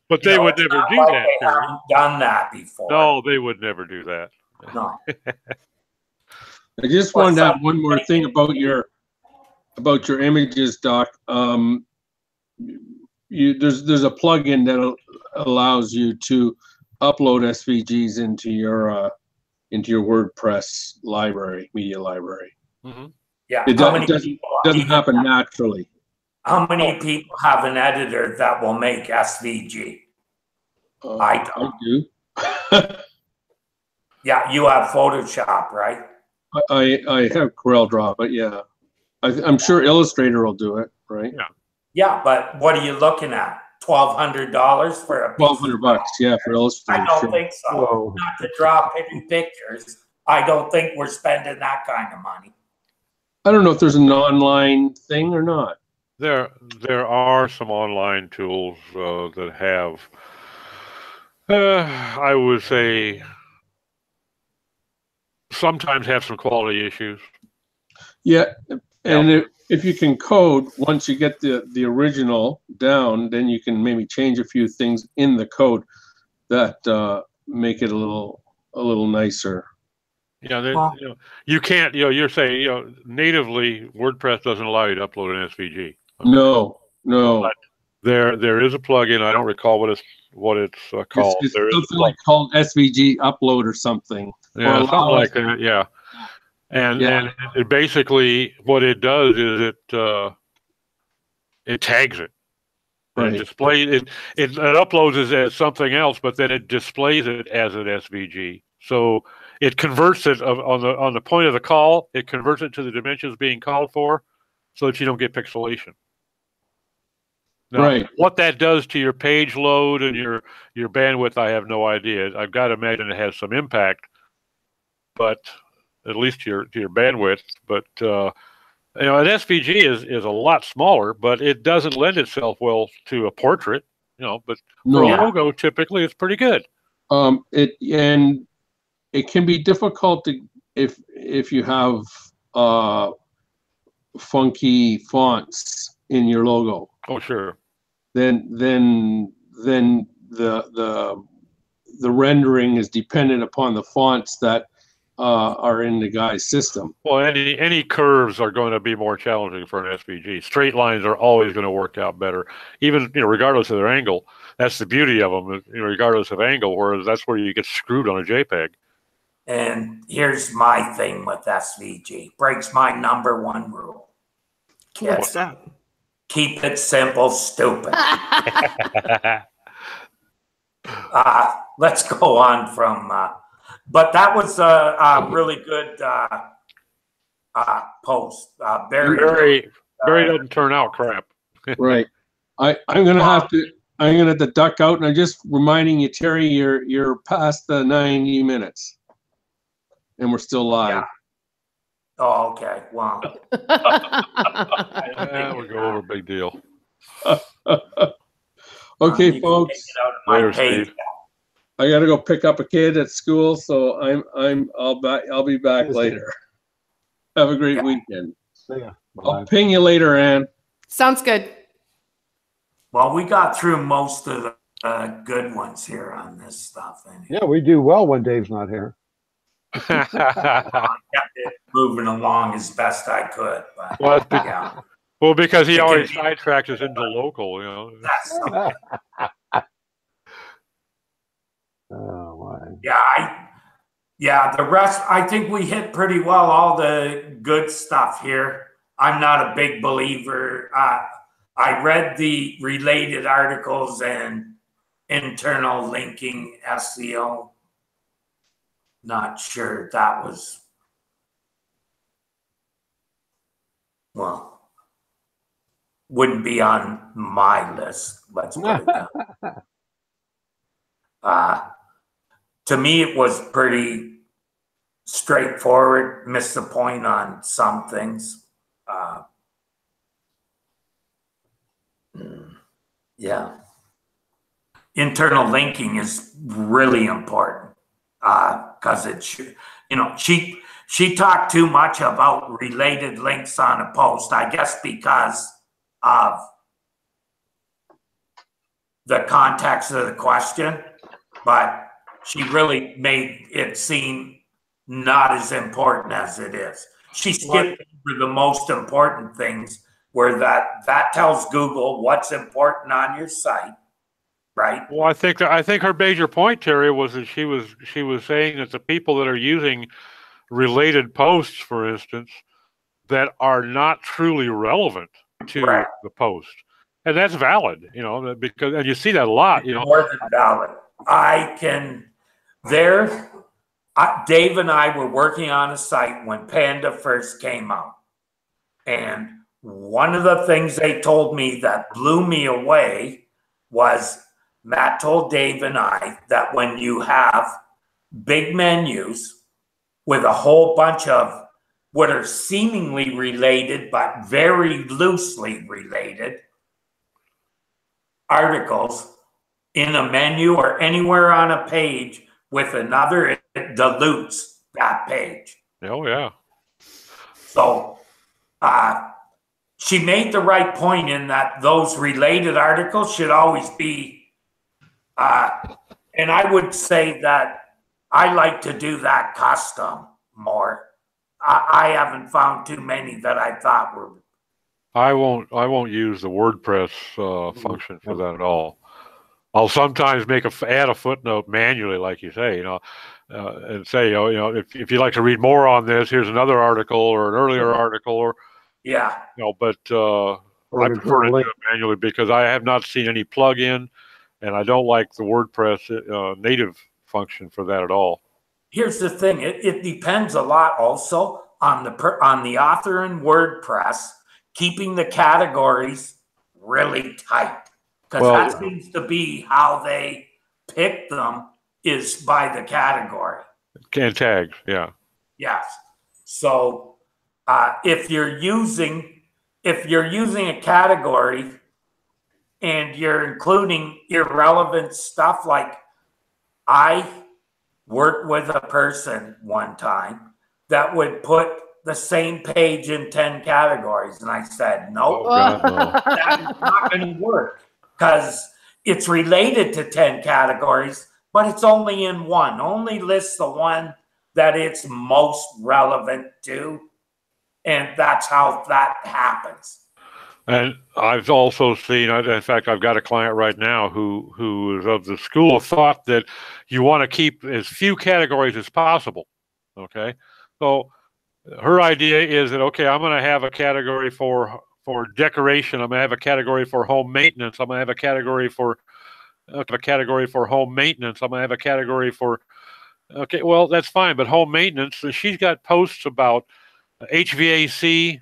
But they would never do that. They haven't done that before. No, they would never do that. No. I just wanted to have one more thing about your images, Doc. There's a plugin that allows you to upload SVGs into your WordPress library, media librry. Mm-hmm. Yeah, it doesn't happen naturally. How many people have an editor that will make SVG? I don't. I do. Yeah, you have Photoshop, right? I have CorelDRAW, but yeah, I'm sure Illustrator will do it, right? Yeah. Yeah, but what are you looking at? $1,200 for a $1,200, yeah, for Illustrator. I don't think so. Whoa. Not to draw pretty pictures. I don't think we're spending that kind of money. I don't know if there's an online thing or not. There are some online tools that have, I would say, sometimes have some quality issues. Yeah, and if you can code, once you get the original down, then you can maybe change a few things in the code that make it a little nicer. Yeah, you can't. You're saying natively WordPress doesn't allow you to upload an SVG. No. But there is a plugin. I don't recall what it's called. It's there something like called SVG upload or something. Yeah, something like that. Yeah, and it basically what it does is it tags it. Right. It displays it. It uploads it as something else, but then it displays it as an SVG. So it converts it on the point of the call. It converts it to the dimensions being called for, so that you don't get pixelation. Now, what that does to your page load and your bandwidth, I have no idea. I've got to imagine it has some impact, but at least to your bandwidth. But an SVG is a lot smaller, but it doesn't lend itself well to a portrait. But for a logo, typically it's pretty good. It can be difficult if you have funky fonts in your logo. Oh, sure. Then the rendering is dependent upon the fonts that are in the guy's system. Well, any curves are going to be more challenging for an SVG. Straight lines are always going to work out better, even regardless of their angle. That's the beauty of them, regardless of angle. Whereas that's where you get screwed on a JPEG. And here's my thing with SVG. Breaks my #1 rule. What's that? Keep it simple, stupid. Let's go on from... but that was a really good post. Barry doesn't turn out crap. Right. I'm gonna have to duck out, and I'm just reminding you, Terry, you're past the 90 minutes, and we're still live. Yeah. Oh, okay. Wow. We'll go over a big deal. Okay, folks. Later, Steve. I gotta go pick up a kid at school, so I'll be back later. Have a great weekend. Yeah. I'll ping you later, Ann. Sounds good. Well, we got through most of the good ones here on this stuff. Anyway. Yeah, we do well when Dave's not here. I kept it moving along as best I could. But, well, because he always sidetracks us into local, Oh my. Yeah, the rest, I think we hit pretty well all the good stuff here. I'm not a big believer. I read the related articles and internal linking SEO. Not sure that was, well, wouldn't be on my list. Let's put it down. To me, it was pretty straightforward. Missed the point on some things. Yeah. Internal linking is really important because it should, she talked too much about related links on a post, I guess because of the context of the question, but she really made it seem not as important as it is. She skipped over the most important things where that tells Google what's important on your site, right? Well, I think her major point, Terry, was that she was saying that the people that are using related posts, for instance, that are not truly relevant to the post, and that's valid, because and you see that a lot, More than valid. Dave and I were working on a site when Panda first came out, and one of the things they told me that blew me away was Matt told Dave and I that when you have big menus with a whole bunch of what are seemingly related but very loosely related articles in a menu or anywhere on a page with another, it dilutes that page. Oh, yeah. So she made the right point in that those related articles should always be, and I would say that I like to do that custom more. I haven't found too many that I thought were. I won't use the WordPress function for that at all. I'll sometimes add a footnote manually, like you say, and say, if you'd like to read more on this, here's another article or an earlier article, or Yeah. but I prefer to do it manually because I have not seen any plug-in, and I don't like the WordPress native function for that at all. Here's the thing: it depends a lot also on the author in WordPress keeping the categories really tight, because that seems to be how they pick them, is by the category. And tags, yeah. Yes. So if you're using a category and you're including irrelevant stuff, like I worked with a person one time that would put the same page in 10 categories. And I said, nope, that is not going to work, because it's related to 10 categories, but it's only in one. Only lists the one that it's most relevant to. And that's how that happens. And I've also seen, in fact, I've got a client right now who is of the school of thought that you want to keep as few categories as possible. Okay. So her idea is that, okay, I'm going to have a category for decoration. I'm going to have a category for home maintenance. I'm going to have a category for home maintenance. I'm going to have a category for, okay, well, that's fine. But home maintenance, she's got posts about HVAC,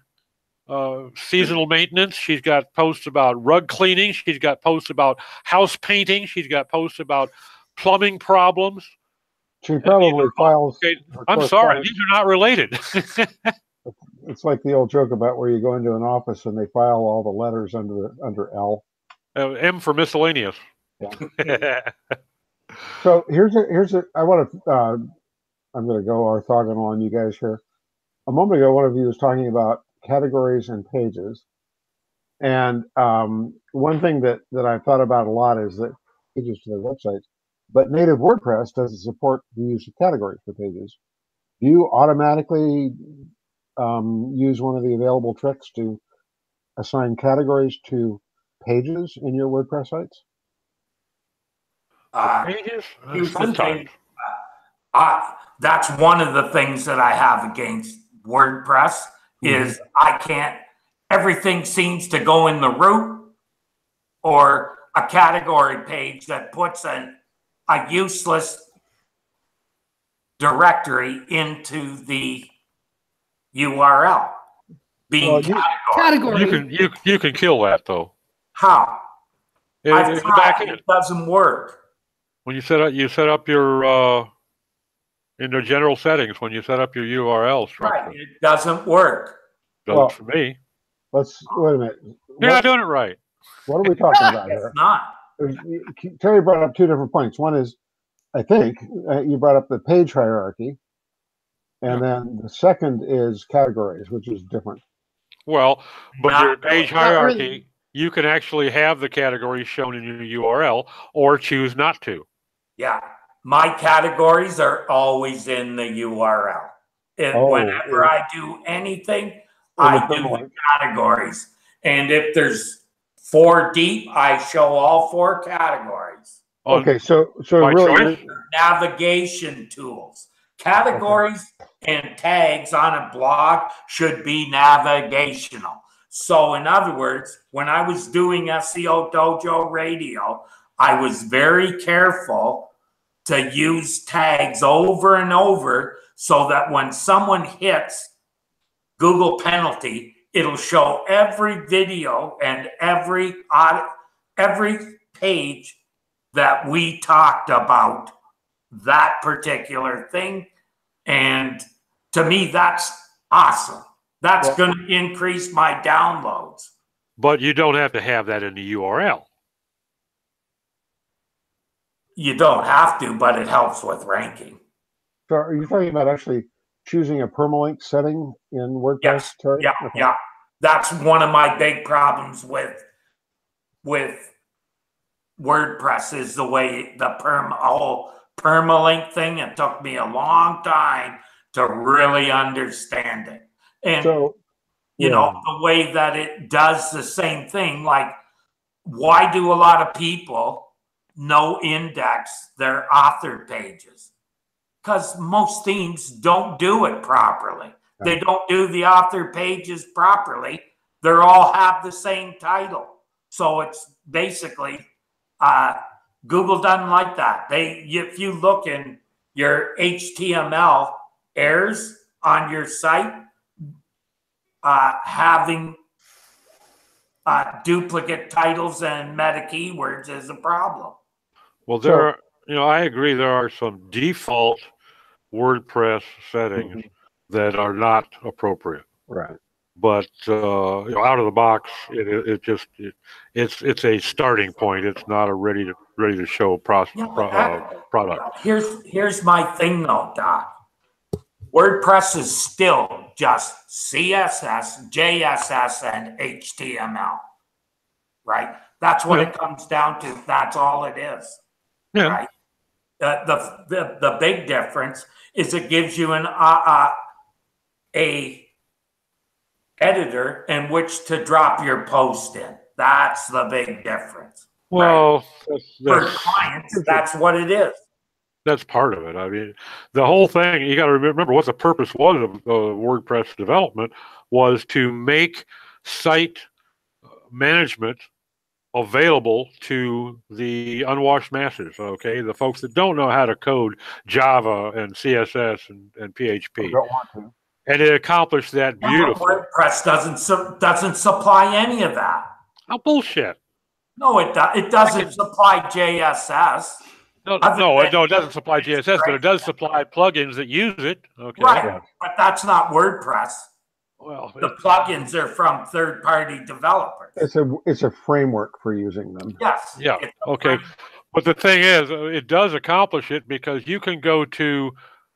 seasonal maintenance. She's got posts about rug cleaning. She's got posts about house painting. She's got posts about plumbing problems. She probably files. Okay, I'm sorry, these are not related. It's like the old joke about where you go into an office and they file all the letters under L. M for miscellaneous. Yeah. So here's I want to. I'm going to go orthogonal on you guys here. A moment ago, one of you was talking about categories and pages, and one thing that I've thought about a lot is that pages to their websites. But native WordPress doesn't support the use of categories for pages. Do you automatically use one of the available tricks to assign categories to pages in your WordPress sites? Pages? Here's the thing. That's one of the things that I have against WordPress is I can't, everything seems to go in the root or a category page that puts a useless directory into the URL being category. You can kill that though. How? I've tried, it doesn't work. When you set up your in the general settings, when you set up your URL structure, right, it doesn't work. Doesn't for me. Wait a minute. You're not doing it right. What are we talking about here? It's not. Terry brought up two different points. One is, I think, you brought up the page hierarchy, and then the second is categories, which is different. Well, but your page hierarchy, you can actually have the categories shown in your URL or choose not to. Yeah. My categories are always in the URL. Whenever I do anything, I do the categories. And if there's 4 deep, I show all 4 categories. Okay, so really navigation tools. Categories and tags on a blog should be navigational. So in other words, when I was doing SEO Dojo Radio, I was very careful to use tags over and over so that when someone hits Google penalty, it'll show every video and every page that we talked about that particular thing. And to me, that's Awesome. That's Well- going to increase my downloads. But you don't have to have that in the URL. You don't have to, but it helps with ranking. So are you talking about actually choosing a permalink setting in WordPress, Yes. Terry? Yeah, Okay. yeah. That's one of my big problems with WordPress is the way the whole permalink thing. It took me a long time to really understand it. And So, you know, the way that it does the same thing, like why do a lot of people no index their author pages? Because most themes don't do it properly. They don't do the author pages properly. They're all have the same title. So it's basically, Google doesn't like that. If you look in your HTML errors on your site, having duplicate titles and meta keywords is a problem. Well, I agree. There are some default WordPress settings that are not appropriate. right. But out of the box, it's a starting point. It's not a ready to show product. Here's my thing though, Doc. WordPress is still just CSS, JSS, and HTML, right? That's what it comes down to. That's all it is, right? The big difference is it gives you a editor in which to drop your post in. That's the big difference. Well, right? For clients, that's what it is. That's part of it. I mean, the whole thing, you got to remember what the purpose was of WordPress development was to make site management available to the unwashed masses, okay? The folks that don't know how to code Java and CSS and PHP. Don't want to. And it accomplished that beautifully. WordPress doesn't supply any of that. Oh, bullshit. No, it doesn't supply JSS. No, it doesn't supply JSS, but it does supply plugins that use it. Okay. Right, but that's not WordPress. Well, the plugins are from third-party developers. It's a framework for using them. Yes. Yeah. Okay. But the thing is, it does accomplish it because you can go to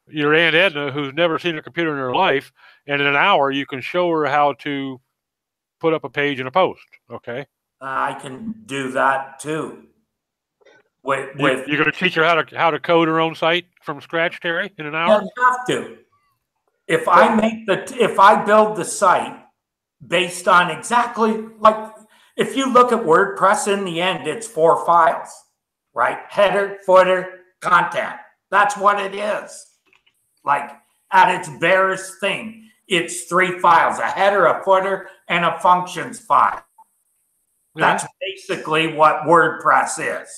your Aunt Edna, who's never seen a computer in her life, and in an hour you can show her how to put up a page in a post. Okay. I can do that too. You're going to teach her how to code her own site from scratch, Terry, in an hour? You have to. If I build the site based on exactly like if you look at WordPress, in the end, it's 4 files, right? Header, footer, content. That's what it is. Like at its barest thing, it's 3 files: a header, a footer, and a functions file. That's basically what WordPress is.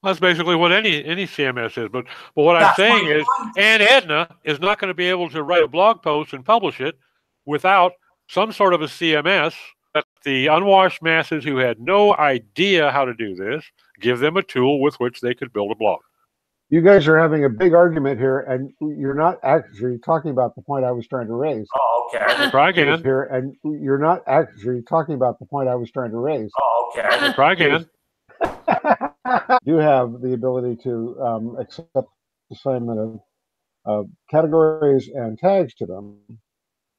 That's basically what any CMS is. But what I'm saying is Aunt Edna is not going to be able to write a blog post and publish it without some sort of a CMS that the unwashed masses who had no idea how to do this, give them a tool with which they could build a blog. You guys are having a big argument here, and you're not actually talking about the point I was trying to raise. Oh, okay. Try again. Here, and you're not actually talking about the point I was trying to raise. Oh, okay. Try again. Do have the ability to accept assignment of categories and tags to them,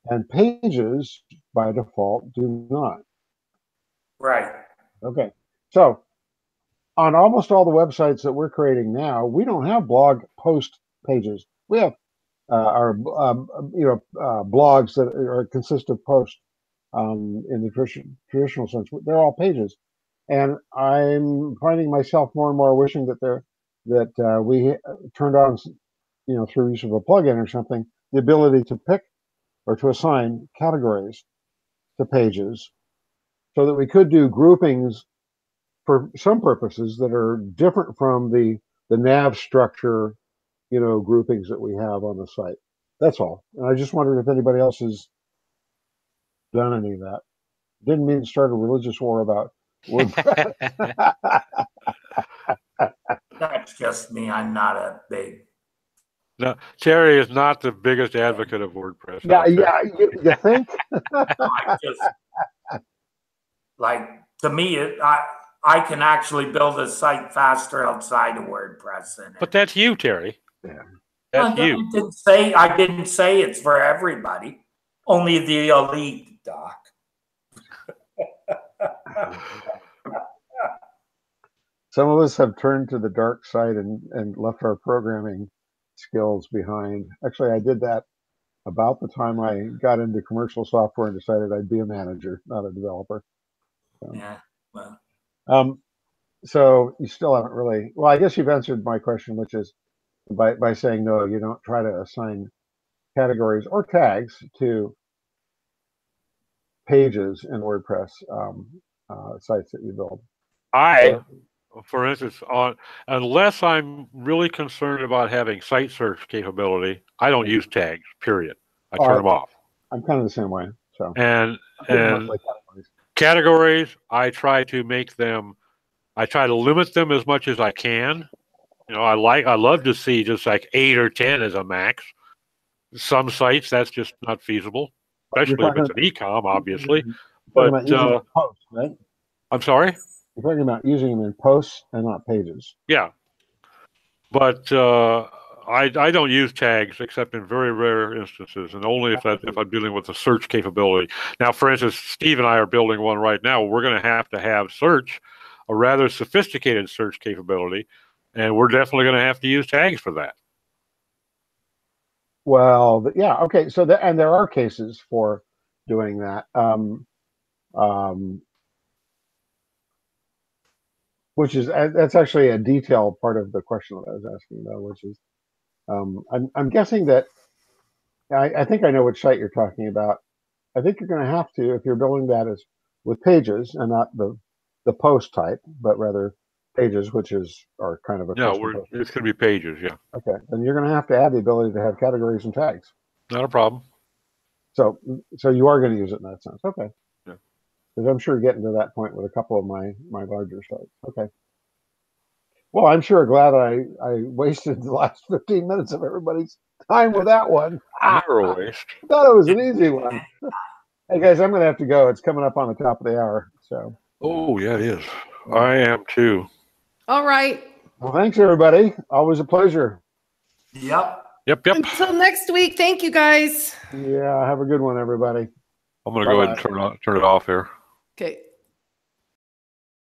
and pages by default do not. Right. Okay. So on almost all the websites that we're creating now, we don't have blog post pages. We have our blogs that consist of posts in the traditional sense. They're all pages. And I'm finding myself more and more wishing that we turned on, through use of a plugin or something, the ability to pick or to assign categories to pages, so that we could do groupings for some purposes that are different from the nav structure, groupings that we have on the site. That's all. And I just wondered if anybody else has done any of that. Didn't mean to start a religious war about WordPress. That's just me. I'm not a big No, Terry is not the biggest advocate of WordPress. Yeah, out there. yeah. You think? I just, like, to me, I can actually build a site faster outside of WordPress than But that's you, Terry. Yeah. That's you. I didn't say it's for everybody. Only the elite, Doc. Some of us have turned to the dark side and left our programming skills behind. Actually, I did that about the time I got into commercial software and decided I'd be a manager, not a developer. So, Yeah, well, so you still haven't really, well, I guess you've answered my question, which is by saying no, you don't try to assign categories or tags to pages in WordPress sites that you build. For instance, unless I'm really concerned about having site search capability, I don't use tags, period. I turn them off. I'm kind of the same way. So and categories, I try to limit them as much as I can. You know, I love to see just like 8 or 10 as a max. Some sites that's just not feasible, especially if it's an e-com, obviously. But posts, right? I'm sorry? You're talking about using them in posts and not pages. Yeah. But I don't use tags except in very rare instances, and only if I'm dealing with the search capability. Now, for instance, Steve and I are building one right now. We're going to have search, a rather sophisticated search capability, and we're definitely going to have to use tags for that. Well, yeah, okay. So, and there are cases for doing that. Which is, that's actually a detailed part of the question that I was asking, though, which is, I'm guessing that, I think I know which site you're talking about. I think you're going to have to, if you're building that as with pages and not the post type, but rather pages, which are kind of a it's going to be pages, yeah. Okay, then you're going to have to add the ability to have categories and tags. Not a problem. So you are going to use it in that sense. Okay. Yeah. Because I'm sure getting to that point with a couple of my larger sites. Okay. Well, I'm sure glad I wasted the last 15 minutes of everybody's time with that one. Never a waste. I thought it was an easy one. Hey guys, I'm going to have to go. It's coming up on the top of the hour. So. Oh yeah, it is. I am too. All right. Well, thanks everybody. Always a pleasure. Yep. Yep. Until next week. Thank you, guys. Yeah. Have a good one, everybody. I'm going to go ahead and turn it off here. Okay.